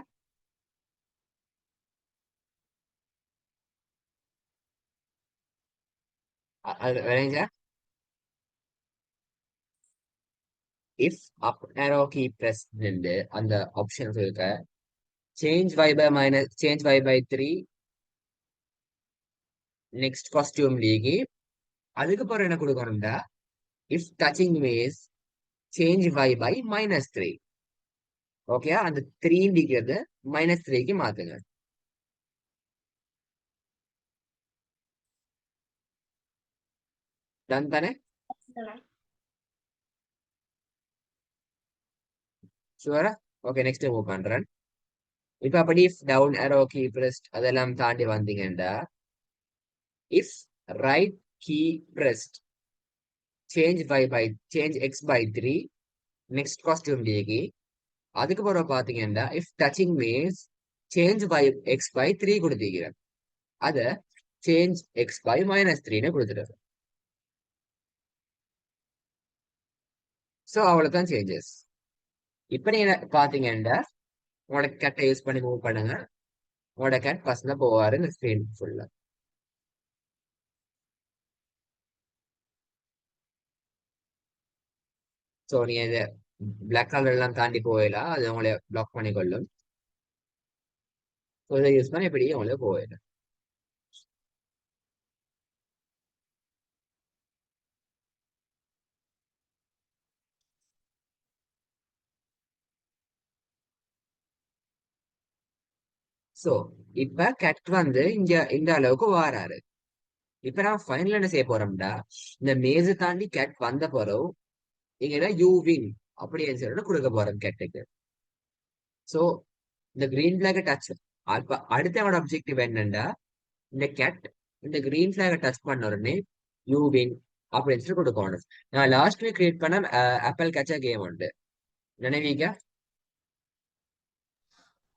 அது விளைஞ்சா if up arrow key press அந்த ஆப்ஷன்ஸ் இருக்க change y by 3 next costume லீகி அதுக்கப்புறம் என்ன கொடுக்கணும்டா if touching maze change y by -3. Okay. அந்த 3 இருக்கிறது -3க்கு மாத்துங்க. டன் தானே? ஷுவரா? ஓகே. நெக்ஸ்ட் மூவ் பண்றேன். இப்ப அப்படி if down arrow key pressed அதெல்லாம் தாண்டி வந்தீங்கன்னா if right key pressed change x by 3 next costume டிக்கு அதுக்கு பிறகு பாத்தீங்கன்னா if touching means change by x by 3 கொடுத்திருக்கிறேன். அத சேஞ்ச் எக்ஸ் பை -3ன்னு கொடுத்துருது. ஸோ அவ்வளவுதான் சேஞ்சஸ். இப்ப நீங்க பாத்தீங்கன்னா உங்களோட கேட்டை யூஸ் பண்ணி மூவ் பண்ணுங்க. உங்களோட கேட் பசங்க போவாரு இந்த ஸ்கிரீன் ஃபுல்லா. ஸோ நீங்க இதை பிளாக் கலர் எல்லாம் தாண்டி போயிடலாம், அது உங்களை பிளாக் பண்ணி கொள்ளும். ஸோ இதை யூஸ் பண்ணி இப்படி உங்களை போயிடும். ஸோ இப்ப கேட் வந்து இங்க இந்த அளவுக்கு வாராரு. இப்ப நான் ஃபைனல் என்ன செய்ய போறோம்டா, இந்த மேஜை தாண்டி கேட் வந்த பிறகு இங்க யூ வின் அப்படின்னு சொல்லிட்டு கொடுக்க போறோம் கேட்டுக்கு. ஸோ இந்த கிரீன் பிளாக் டச் அடுத்த என்னோட அப்ஜெக்டிவ் என்னன்னா, இந்த கேட் இந்த கிரீன் பிளாக் டச் பண்ண உடனே யூ வின் அப்படின்னு சொல்லி கொடுக்கணும். நான் லாஸ்ட் வீக் கிரியேட் பண்ண ஆப்பிள் கேட்சா கேம் உண்டு, நினைவீங்க?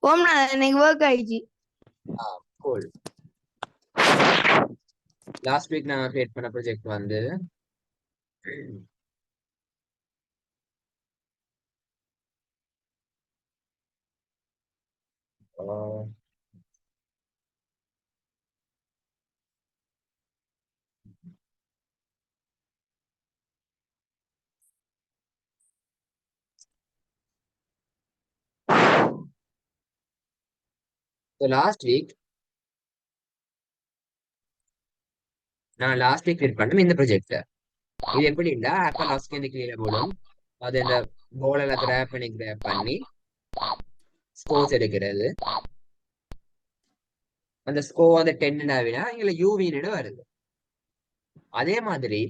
ஓம்னா எனக்கு ஒர்க் ஆயிடுச்சு. கோல் லாஸ்ட் வீக் நான் கிரியேட் பண்ண ப்ராஜெக்ட் வந்து லாஸ்ட் வீக் கிரியேட் பண்ண இந்த ப்ராஜெக்ட். இது எப்படின்னா ஆப்பிள் ஆஸ்கி கீழே போடும், அது இந்த போல கிராப் பண்ணி ஸ்கோர்ஸ் எடுக்கிறது. அந்த ஸ்கோர் வந்து 10 ஆகினா இங்க யூவின்னு வருது. அதே மாதிரி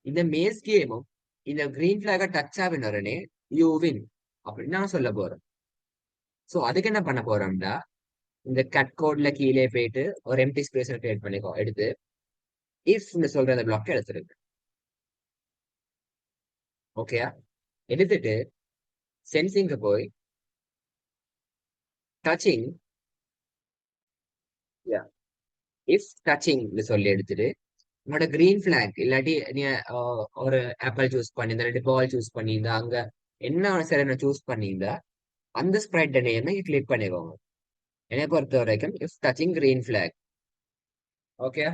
இந்த மேஸ் கேமும் இந்த கிரீன் பிளாக டச் ஆகின உடனே யூ வின் அப்படின்னு நான் சொல்ல போறேன். ஸோ அதுக்கு என்ன பண்ண போறோம்னா, இந்த கட் கோட்ல கீழே போயிட்டு ஒரு எம்டி ஸ்பேஸ் கிரியேட் பண்ணிக்கோ, எடுத்து இஃப் சொல்ற அந்த பிளாக் எடுத்துருக்கு. ஓகேயா? எடுத்துட்டு சென்சிங்க்கு போய் டச்சிங் இஃப் டச்சிங் சொல்லி எடுத்துட்டு உங்களோட கிரீன் பிளாக் இல்லாட்டி நீ ஒரு ஆப்பிள் சூஸ் பண்ணியிருந்தா இல்லாட்டி பால் சூஸ் பண்ணியிருந்தா அங்க என்ன சரி சூஸ் பண்ணியிருந்தா அந்த ஸ்ப்ரைட் நேம் கிளிக் பண்ணிக்கோங்க. என்னை பொறுத்த வரைக்கும் if touching green black. Okay,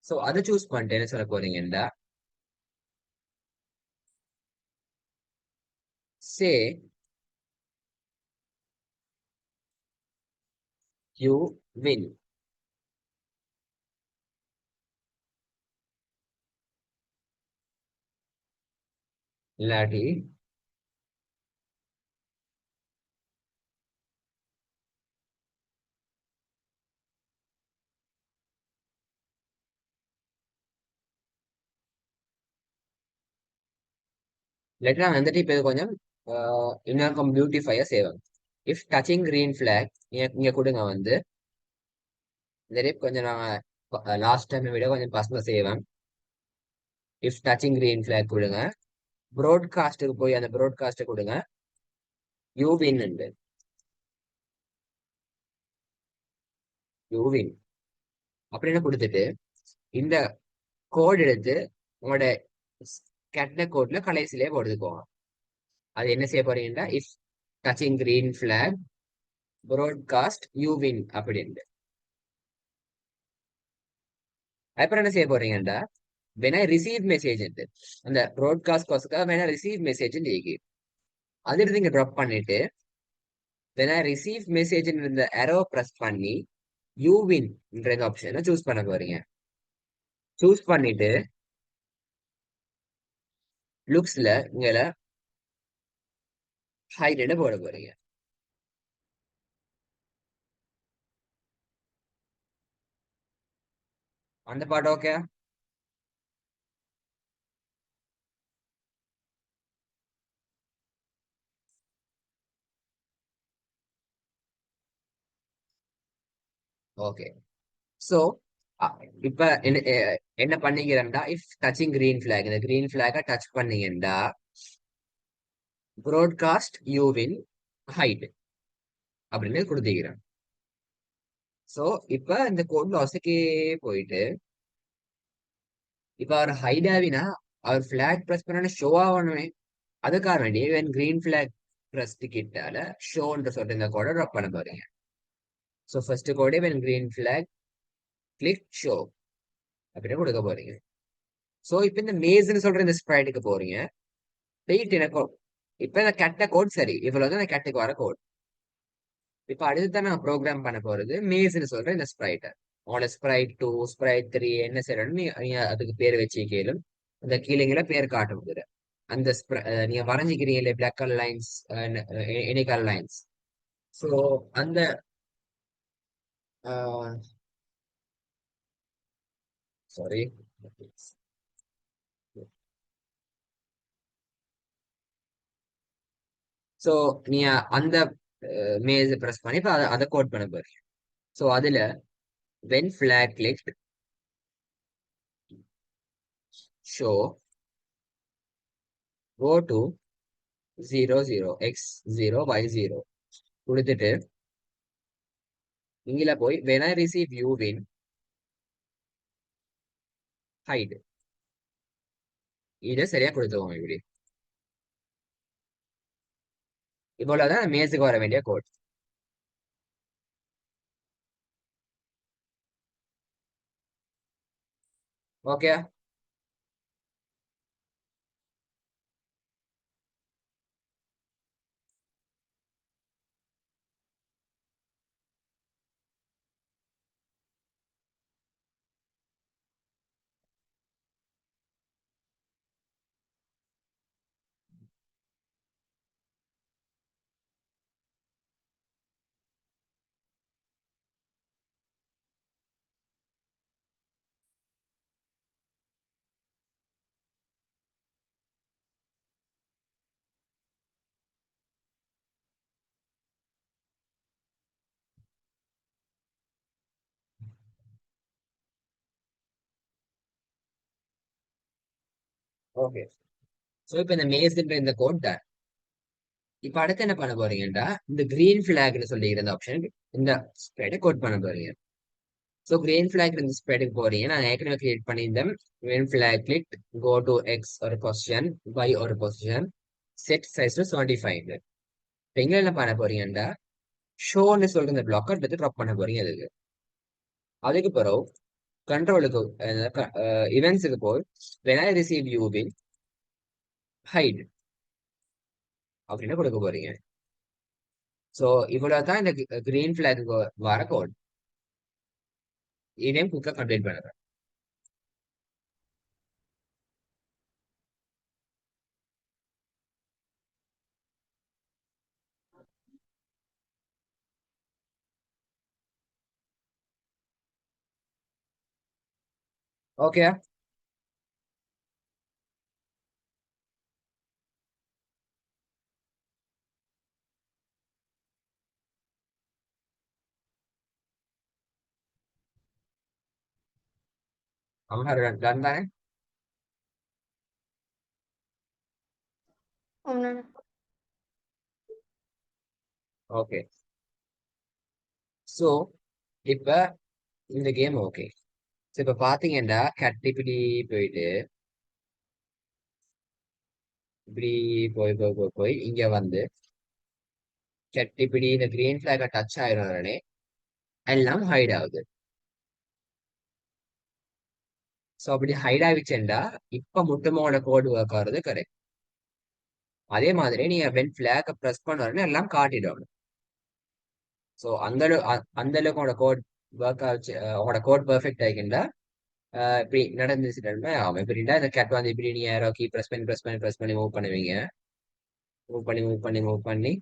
so அதை சூஸ் பண்ணிட்டு என்ன சொல்ல போறீங்கன்னா, சே யூ வின். இல்லாட்டி இல்லாட்டி நான் வந்துட்டு இப்போ இது கொஞ்சம் இன்னும் பியூட்டிஃபையா செய்வேன். இஃப் டச்சிங் கிரீன் பிளாக் இங்க கொடுங்க வந்து இந்த ரேப் கொஞ்சம் நான் லாஸ்ட் டைம் விட கொஞ்சம் பசங்க செய்வேன். இஃப் டச்சிங் கிரீன் பிளாக் கொடுங்க, ப்ராட்காஸ்ட்டுக்கு போய் அந்த ப்ராட்காஸ்ட்டை கொடுங்க யூவின் உண்டு. யூவின் அப்படின்னு கொடுத்துட்டு இந்த கோட் எடுத்து உங்களோட கெட்ட கோட்ல கடைசியிலே போட்டுக்கோங்க. அது என்ன செய்ய போறீங்கன்னா, if touching green flag broadcast you win அப்படின்ட்டு. அப்புறம் என்ன செய்ய போறீங்கன்னா, வேணா ரிசீவ் மெசேஜ் அந்த ப்ராட்காஸ்ட் கோஸ்க்காக வேணா ரிசீவ் மெசேஜ் இருக்கு, அது எடுத்து இங்க ட்ராப் பண்ணிட்டு வேணா ரிசீவ் மெசேஜ் இந்த அரோ பிரஸ் பண்ணி யூவின் ஆப்ஷனை சூஸ் பண்ண போறீங்க. சூஸ் பண்ணிட்டு லுக்ஸ்ல இங்க ஹைலைட் போட போறீங்க. அந்த பாட்டு ஓகே. ஓகே, ஸோ இப்ப என்ன பண்ணீங்கன்னா இஃப் டச்சிங் கிரீன் ஃபிளாக் இந்த கிரீன் ஃபிளாக டச் பண்ணீங்கன்னா ப்ராட்காஸ்ட் யூ வின் ஹைட் அப்படின்னு கொடுத்துக்கிறேன். ஸோ இப்ப இந்த கோட் லாஸுக்கே போயிட்டு இப்ப அவர் ஹைட் ஆவினா அவர் ஃபிளாக் ப்ரெஸ் பண்ண ஷோ ஆகணுமே. அதுக்காக வேண்டி கிரீன் ஃபிளாக் ப்ரெஸ் கிட்டால ஷோன்ற சொல்லிட்டு இந்த கோடை ட்ராப் பண்ண போறீங்க. ஸோ ஃபர்ஸ்ட் கோடே கிரீன் ஃபிளாக் கிளிக் ஷோ அப்படின்னு கொடுக்க போறீங்க. ஸோ இப்போ இந்த மேஸ்ன்னு சொல்ற இந்த ஸ்ப்ரைட்டுக்கு போறீங்க. வெயிட் எனக்கு இப்ப இந்த கெட்ட கோட் சரி, இவ்வளவுதான் இந்த கெட்டுக்கு வர கோட். இப்ப அடுத்துதான் நான் ப்ரோக்ராம் பண்ண போறது மேஸ்ன்னு சொல்ற இந்த ஸ்ப்ரைட்டை. உங்களோட ஸ்ப்ரைட் 2 ஸ்ப்ரைட் 3 என்ன செய்யணும் நீ அதுக்கு பேர் வச்சு கேளும் அந்த கீழே பேர் காட்ட முடியுது. அந்த நீங்க வரைஞ்சிக்கிறீங்களே black colour lines any colour lines. So அந்த சாரி ஸோ நீங்க அந்த மேஸ் ப்ரெஸ் பண்ணி இப்போ அதை கோட் பண்ண போறீங்க. ஸோ அதுல when flag clicked show go to 00 x0 y0 கொடுத்துட்டு இங்கில போய் when I receive you win hide இதை சரியா கொடுத்துவோம். இப்படி இவ்வளவுதான் மேஸுக்கு வர வேண்டிய கோட். Okay okay. ஸோ இப்போ இந்த மேஸ்ன்ற இந்த கோட் தான். இப்ப அடுத்து என்ன பண்ண போறீங்கன்னா இந்த கிரீன் ஃபிளாக்னு சொல்லி இருந்த ஆப்ஷன் இந்த ஸ்ப்ரெடை கோட் பண்ண போறீங்க. ஸோ கிரீன் ஃபிளாக் இந்த ஸ்ப்ரெடுக்கு போறீங்க. நான் ஏற்கனவே கிரியேட் பண்ணியிருந்தேன். Green flag click go to x ஒரு பொசிஷன் y ஒரு பொசிஷன் செட் சைஸ் டு 75. இப்போ எங்க என்ன பண்ண போறீங்கன்னா ஷோன்னு சொல்ற இந்த பிளாக்கர் எடுத்து ட்ராப் பண்ண போறீங்க. அதுக்கு பிறகு கண்ட்ரோலுக்கு இவெண்ட்ஸுக்கு போய் when I receive you will hide அப்படின்னு கொடுக்க போறீங்க. ஸோ இவ்வளவு தான் இந்த கிரீன் ஃபிளாக்கு வர கோட். இதையும் குயிக்காக கம்ப்ளீட் பண்ணுறேன். ஓகே அவங்க டன் தானே. ஓகே. ஸோ இப்ப இந்த கேம் ஓகே. ஸோ இப்ப பாத்தீங்கன்னா கட்டிப்பிடி போயிட்டு இப்படி போய் போய் போய் போய் இங்க வந்து கட்டிப்பிடி இந்த கிரீன் ஃபிளாக டச் ஆயிரும் உடனே எல்லாம் ஹைட் ஆகுது. ஸோ அப்படி ஹைட் ஆகிச்சேன்டா இப்ப மட்டுமோட கோடு ஒர்க் ஆகுறது கரெக்ட். அதே மாதிரி நீங்க வென் ஃபிளாக ப்ரெஸ் பண்ண உடனே எல்லாம் காட்டிடணும். ஸோ அந்த அளவுக்கு உங்களோட கோட் ஒர்க் ஆச்சு, உங்களோட கோட் பெர்ஃபெக்ட் ஆகிக்கிண்டா இப்படி நடந்துச்சுன்னா ஆகும். இப்படின்னா இந்த கேட் வந்து இப்படி நீங்க ஏரோ கீ ப்ரெஸ் பண்ணி ப்ரெஸ் பண்ணி ப்ரெஸ் பண்ணி மூவ் பண்ணுவீங்க. மூவ் பண்ணி மூவ் பண்ணி மூவ் பண்ணி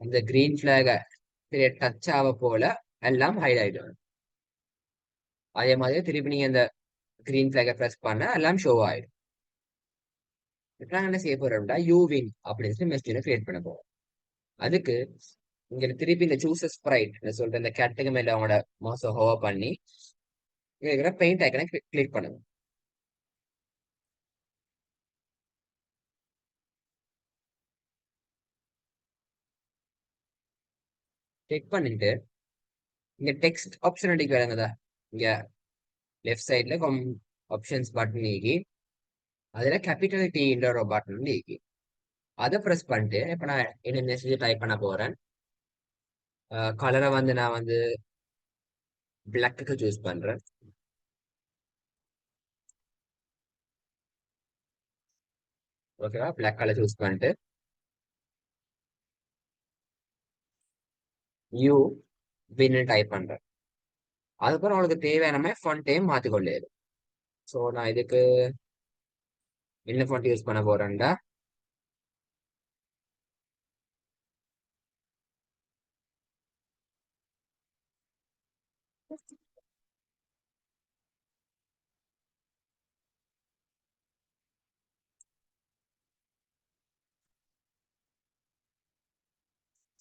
அந்த கிரீன் ஃபிளாக டச் ஆக போல எல்லாம் ஹைட் ஆயிடும். அதே மாதிரி திருப்பி நீங்க அந்த கிரீன் ஃபிளாக ப்ரெஸ் பண்ண எல்லாம் ஷோ ஆயிடும். இப்போ நாங்கள் என்ன செய்ய போறோம்னா யூ வின் அப்படின்னு சொல்லி மெசேஜ் கிரியேட் பண்ண போறோம். அதுக்கு இங்க திருப்பி இந்த சூஸ் ஸ்ப்ரைட் சொல்ற இந்த கேட்டுக்கு மேல அவங்களோட மவுஸை ஹோவர் பண்ணி இங்க இருக்கிற பெயிண்ட் ஐக்கனை கிளிக் பண்ணுங்க. கிளிக் பண்ணிட்டு இங்க டெக்ஸ்ட் ஆப்ஷன் அடிக்க வேறங்கதா இங்க லெஃப்ட் சைட்ல ஆப்ஷன்ஸ் பட்டன் நீக்கி அதுல கேபிட்டல் டீன்ற ஒரு பட்டன் நீக்கி அதை ப்ரெஸ் பண்ணிட்டு இப்ப நான் என்ன மெசேஜ் டைப் பண்ண போறேன். கலரை வந்து நான் வந்து பிளாக்கு சூஸ் பண்றேன். ஓகேவா, பிளாக் கலர் சூஸ் பண்ணிட்டு யூ வின்னு டைப் பண்றேன். அதுக்கப்புறம் உங்களுக்கு தேவையான மாதிரி ஃபொண்ட்டையும் மாத்திக்கொள்ளேன். ஸோ நான் இதுக்கு என்ன ஃபொண்ட் யூஸ் பண்ண போறேன்டா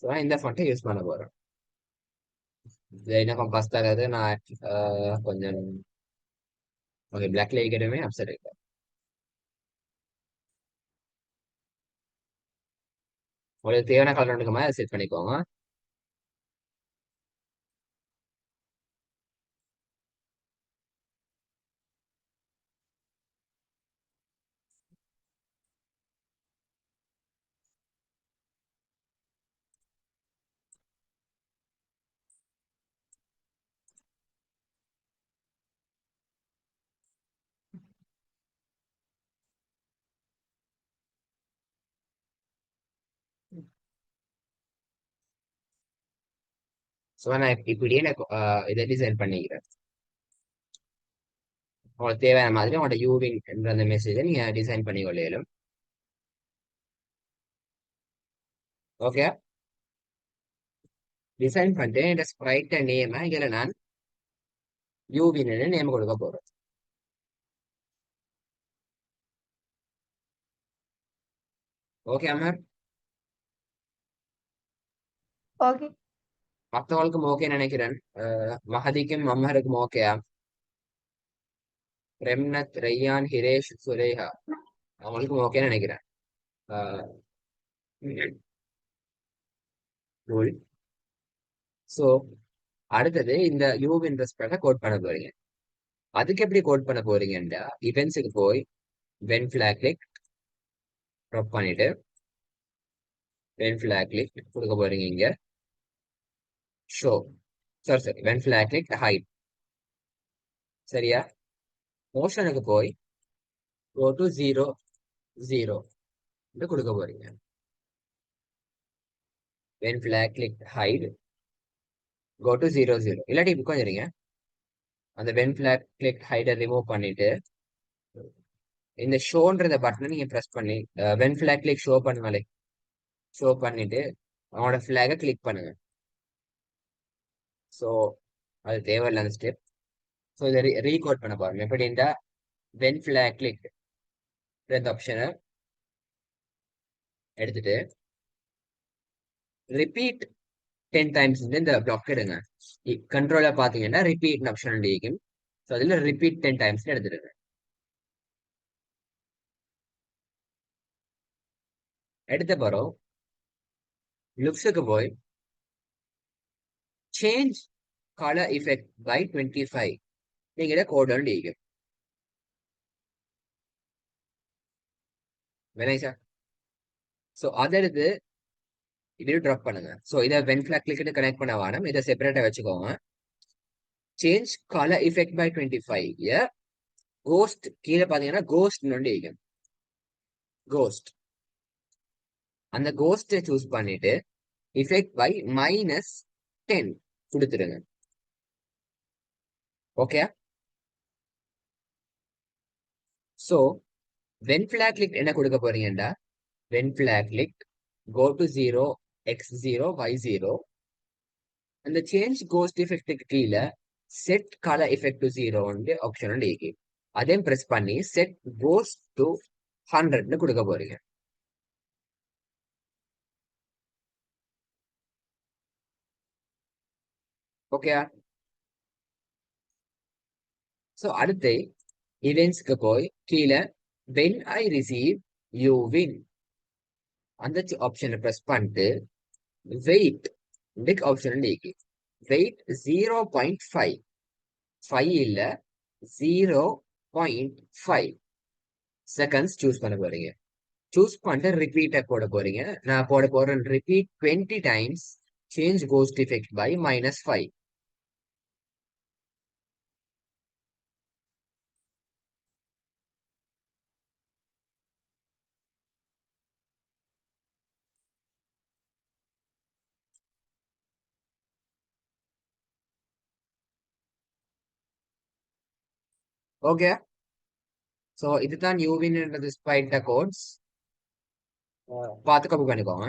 ஸோ இந்த ஃபொண்ட்டை யூஸ் பண்ண போறேன். இது என்ன கம்பாஸ் தராது நான் கொஞ்சம் ஓகே பிளாக்ல இருக்கிறதுமே அப்செட் இருக்கு. உங்களுக்கு தேவையான கலர் எடுக்க மாதிரி செட் பண்ணிக்கோங்க. ஸோ நான் இப்படியே நான் இதை டிசைன் பண்ணிக்கிறேன். உங்களுக்கு தேவையான மாதிரி உங்களோட யூவிங் என்ற அந்த மெசேஜை நீங்க டிசைன் பண்ணி கொள்ளையிலும். ஓகே, டிசைன் பண்ணிட்டு இந்த ஸ்ப்ரைட் நேம் இதுல நான் யூவின் நேம் கொடுக்க போறேன். Okay Amar, okay. மற்றவங்களுக்கும் ஓகே நினைக்கிறேன். மஹதிக்கும் அம்மருக்கும் ஓகேயா? ரெம்னத், ரெய்யான், ஹிரேஷ், சுரேஹா அவங்களுக்கும் ஓகே நினைக்கிறேன். ஸோ அடுத்தது இந்த யூவின் ரெஸ்பெக்ட கோட் பண்ண போறீங்க. அதுக்கு எப்படி கோட் பண்ண போறீங்கன்னா இவெண்ட்ஸுக்கு போய் வென் ஃபிளாக் கிளிக் ட்ராப் பண்ணிட்டு வென் ஃபிளாக் கிளிக் கொடுக்க போறீங்க. இங்க ஷோ சரி வென் ஃபிளாக் கிளிக் ஹைட். சரியா, மோஷனுக்கு போய் கோ டு 0 0 கொடுக்க போறீங்க. When flag click hide go to 0 0 இல்லாட்டி இப்படி கொஞ்சம் அந்த வென் ஃபிளாக் கிளிக் ஹைடை ரிமூவ் பண்ணிட்டு இந்த ஷோன்ற பட்டனை நீங்க ப்ரெஸ் பண்ணி வென் ஃபிளாக் கிளிக் ஷோ பண்ணுங்களே, ஷோ பண்ணிட்டு அவனோட ஃபிளாகை கிளிக் பண்ணுங்க. ஸோ அது தேவையில்லை அந்த ஸ்டெப். ஸோ இதை ரீகோட் பண்ண பாருங்க. எப்படின்னா வென் ஃபிளாக் கிளிக் இந்த ஆப்ஷனை எடுத்துட்டு ரிப்பீட் 10 டைம்ஸ் இந்த பிளாக் எடுங்க. கண்ட்ரோல பாத்தீங்கன்னா ரிப்பீட் ஆப்ஷன் இருக்கும். ஸோ அதுல ரிப்பீட் 10 டைம்ஸ் எடுத்துடுங்க. எடுத்த பிறகு லுக்ஸுக்கு போய் சேஞ்ச் கலர் எஃபெக்ட் பை 25 நீங்க கோட் ஒன்று இருக்கும். வேணா ஸோ அதை எடுத்து இது ட்ராப் பண்ணுங்க. ஸோ இதை வென் ஃபிளாக் கிளிக் கனெக்ட் பண்ண வேணும், இதை செப்பரேட்டா வச்சுக்கோங்க. Change colour effect by 25 ghost கீழே பாத்தீங்கன்னா கோஸ்ட் ஒன்று இருக்கும். கோஸ்ட் அந்த கோஸ்டை சூஸ் பண்ணிட்டு எஃபெக்ட் பை -10 கொடுத்துருங்க. Okay, so when flag click என்ன கொடுக்க போறீங்கன்னா when flag click go to 0 x0 y0 அந்த சேஞ்ச் கோஸ்ட் எஃபெக்ட்டுக்கு கீழே set colour effect to 0 option இருக்கு. அதையும் ப்ரெஸ் பண்ணி செட் கோஸ்ட் டு 100 கொடுக்க போறீங்க. ஓகே. ஸோ அடுத்து இவெண்ட்ஸ்க்கு போய் கீழே when I receive you win அந்த ஆப்ஷனை ப்ரெஸ் பண்ணிட்டு வெயிட் பிக் ஆப்ஷன் இருக்கு. வெயிட் 0.5 5 இல்ல 0.5 செகண்ட்ஸ் சூஸ் பண்ண போறீங்க. சூஸ் பண்ணிட்டு ரிப்பீட்டை போட போறீங்க. நான் போட போறேன் repeat 20 times change ghost effect by -5. Okay. So இதுதான் யூவின்ன்றது ஸ்பைட் கோட்ஸ். பார்த்து கப்பு பண்ணிக்கோங்க.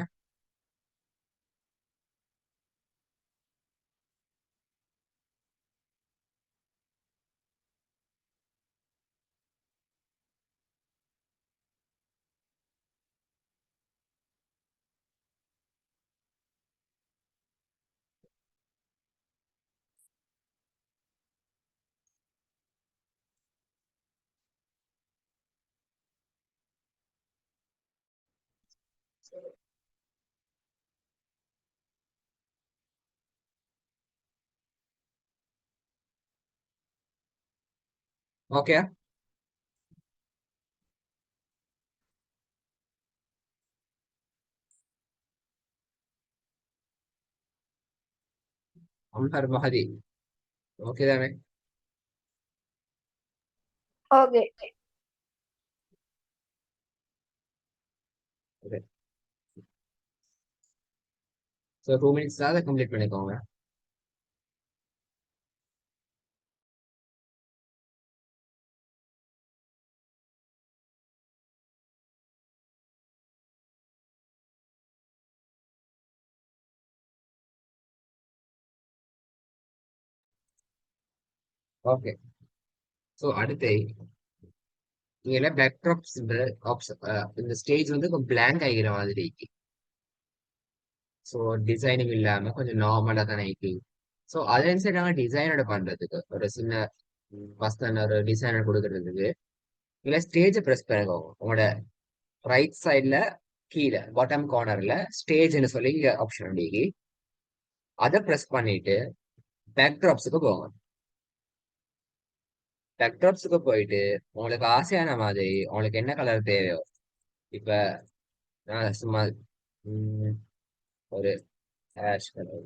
ஓகே. அம்ஹர் மஹதி. ஓகே தானே? ஓகே. ஓகே. ஸோ 2 மினிட்ஸ் தான் அதை கம்ப்ளீட் பண்ணிக்கோங்க. ஓகே. ஸோ அடுத்து இங்கே பேக் ட்ராப்ஸ் இந்த ஸ்டேஜ் வந்து கொஞ்சம் பிளாங்க் ஆகிற மாதிரி இருக்கு. ஸோ டிசைனிங் இல்லாம கொஞ்சம் நார்மலா தானே இருக்கு. ஸோ அதே சைடு நாங்கள் டிசைனோட பண்றதுக்கு ஒரு சின்ன ஃபஸ்ட் ஒரு டிசைனர் கொடுக்கறதுக்கு இல்லை ஸ்டேஜை ப்ரெஸ் பண்ணிக்கோங்க. உங்களோட ரைட் சைட்ல கீழே பாட்டம் கார்னர்ல ஸ்டேஜ்னு சொல்லி இங்க ஆப்ஷன் இருக்கு. அதை ப்ரெஸ் பண்ணிட்டு பேக் ட்ராப்ஸுக்கு போங்க. பேக் ட்ராப்ஸுக்கு போயிட்டு உங்களுக்கு ஆசையான மாதிரி உங்களுக்கு என்ன கலர் தேவையோ, இப்ப நான் சும்மா ஒரு ஆஷ் கலர்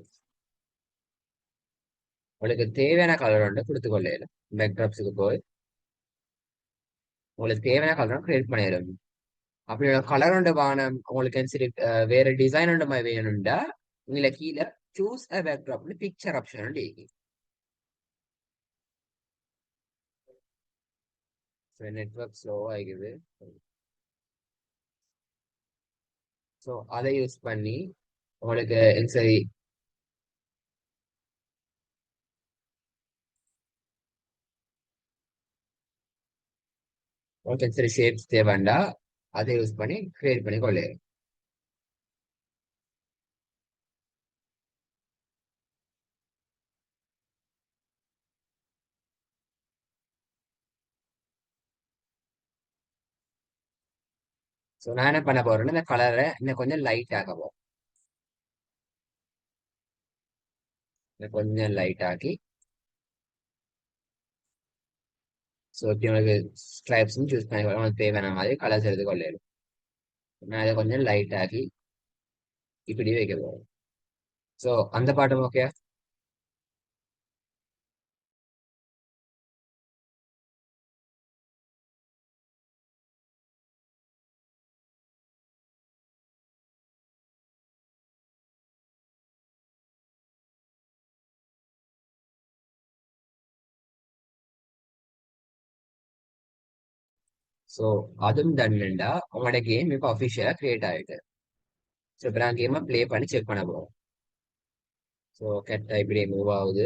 உங்களுக்கு தேவையான கலர் ஒன்று கொடுத்துக்கொள்ளல. பேக் ட்ராப்ஸுக்கு போய் உங்களுக்கு தேவையான கலர் கிரியேட் பண்ணிடும். அப்படி கலர் ஒன்று வாங்கின உங்களுக்கு சரி வேற டிசைன் ஒன்று மாதிரி வேணும்டா உங்களை கீழே சூஸ் அ பேக் ட்ராப்னு பிக்சர் ஆப்ஷன் ஒன்று இருக்கு. நெட்வொர்க் ஸ்லோ ஆகிக்குது. ஸோ அதை யூஸ் பண்ணி உங்களுக்கு சரி உங்களுக்கு சரி ஷேப்ஸ் தேவைண்டா அதை யூஸ் பண்ணி கிரியேட் பண்ணி கொள்ளு. ஸோ நான் என்ன பண்ண போறேன்னா இந்த கலரை இன்னும் கொஞ்சம் லைட் ஆக்க போறேன். இன்னும் கொஞ்சம் லைட் ஆக்கி ஸோ இப்படி உங்களுக்கு ஸ்ட்ரைப்ஸும் சூஸ் பண்ணி உங்களுக்கு தேவையான மாதிரி கலர்ஸ் எடுத்து கொள்ளையிடும். நான் அதை கொஞ்சம் லைட் ஆக்கி இப்படி வைக்க போறேன். ஸோ அந்த பாட்டும் ஓகே. ஸோ அதுவும் தன்னுண்டா உங்களோட கேம் இப்போ அஃபிஷியலாக கிரியேட் ஆகிட்டு. ஸோ இப்போ நான் கேமை ப்ளே பண்ணி செக் பண்ண போகிறோம். ஸோ கெட்ட இப்படி மூவ் ஆகுது.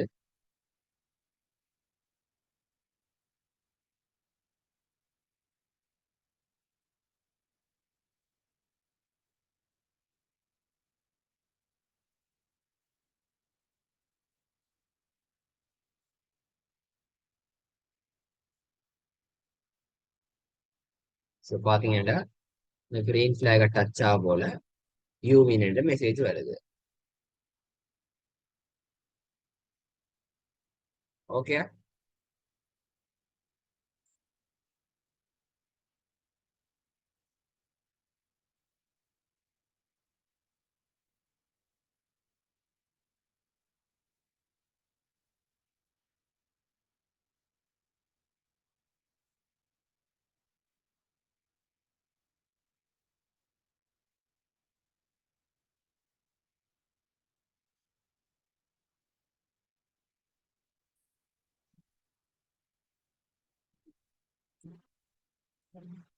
ஸோ பார்த்தீங்கன்னா இந்த கிரீன் ஃபிளாகை டச் ஆக போல யூவின் என்ற மெசேஜ் வருது. Okay,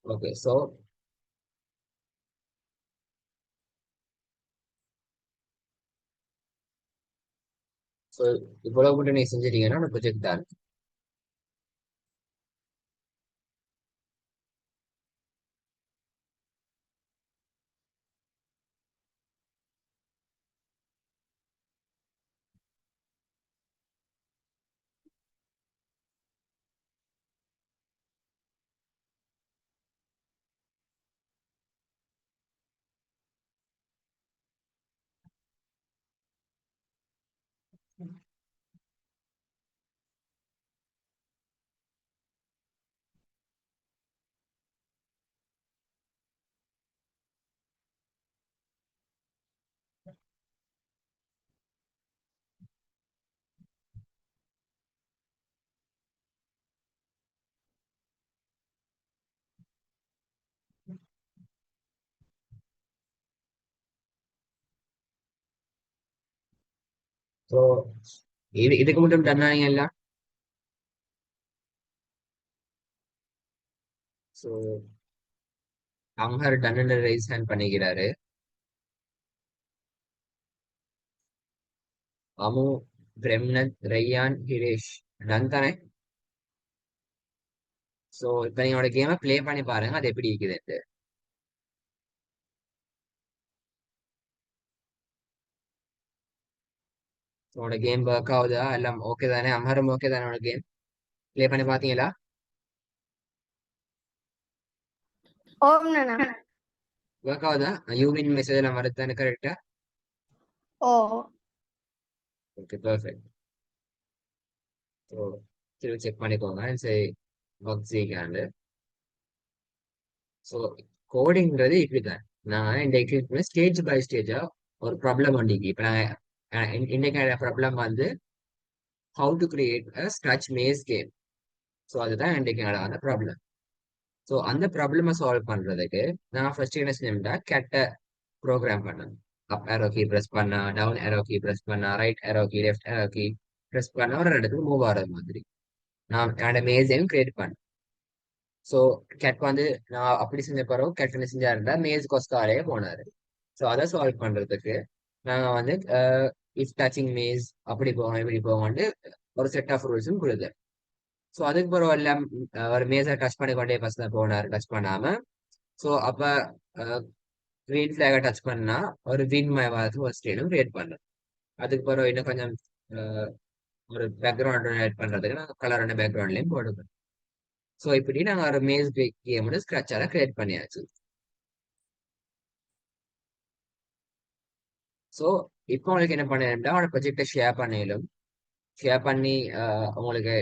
okay. ஸோ இவ்வளவு மட்டும் நீ செஞ்சிட்டீங்கன்னா அந்த ப்ரொஜெக்ட் தான். ஸோ இதுக்கு மட்டும் தந்தாங்க எல்லாம். ஸோ அம்ஹர் டன்னு ரைஸ் ஹேண்ட் பண்ணிக்கிறாரு. அமு, பிரம்னத், ரய்யான், ஹிரேஷ் டன் தானே. ஸோ இப்போ நீங்களோட கேமை ப்ளே பண்ணி பாருங்க அது எப்படி இருக்குதுன்ட்டு. உன்னோட கேம் ஒர்க் ஆகுதா எல்லாம் ஓகே தானே? அம்ஹரும் ஓகே தானே? உன்னோட கேம் ப்ளே பண்ணி பார்த்தீங்களா? ஓம் நானா. ஒர்க் ஆகுதா? யூவின் மெசேஜ் எல்லாம் வருது தானே கரெக்டா? ஓ ஓகே, பெர்ஃபெக்ட். ஸோ திரும்ப செக் பண்ணிக்கோங்க சரி ஒர்க் செய்யாண்டு. ஸோ கோடிங்கிறது இப்படிதான். நான் இந்த ஸ்டேஜ் பை ஸ்டேஜா ஒரு ப்ராப்ளம் வண்டிக்கு இப்போ நான் இன்னைக்கான ப்ராப்ளம் வந்து how to create a scratch maze game. So அதுதான் இன்றைக்கான அந்த ப்ராப்ளம். ஸோ அந்த ப்ராப்ளமை சால்வ் பண்றதுக்கு நான் ஃபர்ஸ்ட் என்ன செஞ்சேன்டா கெட்ட ப்ரோக்ராம் பண்ணேன். அப் ஏரோ கீ ப்ரெஸ் பண்ணா, டவுன் ஏரோ கீ ப்ரெஸ் பண்ணா, right arrow key, left arrow key press பண்ணா ஒரு இடத்துக்கு மூவ் ஆகிறது மாதிரி நான் என்னோட மேஸையும் கிரியேட் பண்ணேன். ஸோ கேட் வந்து நான் அப்படி செஞ்ச பிறகு கேட் என்ன செஞ்சாருந்தா மேஸ் கொஸ்காலே போனாரு. ஸோ அதை சால்வ் பண்றதுக்கு நாங்கள் வந்து இஃப் டச்சிங் மேஸ் அப்படி போவோம் இப்படி போவோம்ட்டு ஒரு செட் ஆஃப் ரூல்ஸும் கொடுத்தேன். ஸோ அதுக்கு பிறகு எல்லாம் ஒரு மேஸை டச் பண்ணி கொண்டே ஃபர்ஸ்ட் தான் போனார் டச் பண்ணாம. ஸோ அப்போ கிரீன் ஃபிளாகை டச் பண்ணா ஒரு வின் மயவாதத்துக்கு ஒரு ஸ்டேடும் கிரியேட் பண்ணேன். அதுக்கு பிறகு இன்னும் கொஞ்சம் அஹ், ஒரு பேக்ரவுண்ட் ஆட் பண்றதுக்கு நாங்கள் கலரான பேக்ரவுண்ட்லையும் போடுவோம். ஸோ இப்படி நாங்கள் ஒரு மேஸ் கேம் வந்து ஸ்க்ராட்சால கிரியேட் பண்ணியாச்சு. ஸோ இப்போ உங்களுக்கு என்ன பண்ணேன்டா அவனோட ப்ரொஜெக்டை ஷேர் பண்ணிடும். ஷேர் பண்ணி உங்களுக்கு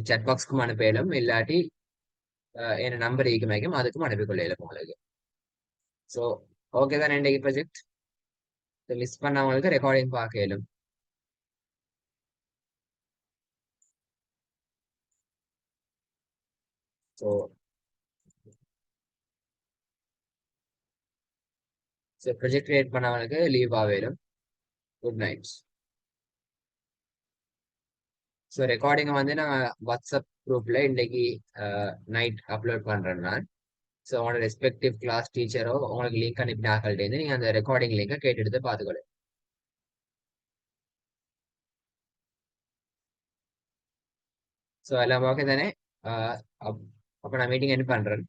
செட் பாக்ஸ்க்கும் அனுப்பிடும் இல்லாட்டி என்ன நம்பர் ஈக்குமைக்கும் அதுக்கும் அனுப்பிக்கொள்ளையில உங்களுக்கு. ஸோ ஓகே தான் இன்றைக்கு ப்ரொஜெக்ட் மிஸ் பண்ணவங்களுக்கு ரெக்கார்டிங் பார்க்க இயலும். ஸோ ப்ரொஜெக்ட் கிரியேட் பண்ணவங்களுக்கு லீவ் ஆகிடும். Good nights. ஸோ ரெக்கார்டிங்கை வந்து நான் வாட்ஸ்அப் குரூப்ல இன்னைக்கு நைட் அப்லோட் பண்றேன் நான். ஸோ உங்களோட ரெஸ்பெக்டிவ் கிளாஸ் டீச்சரோ உங்களுக்கு லிங்க் அனுப்பின ஆக்கள்கிட்ட நீங்க அந்த ரெக்கார்டிங் லிங்கை கேட்டு எடுத்து பார்த்துக்கொள்ளுங்க. ஸோ எல்லாம் ஓகே தானே? அப்போ நான் மீட்டிங் என்ன பண்றேன்.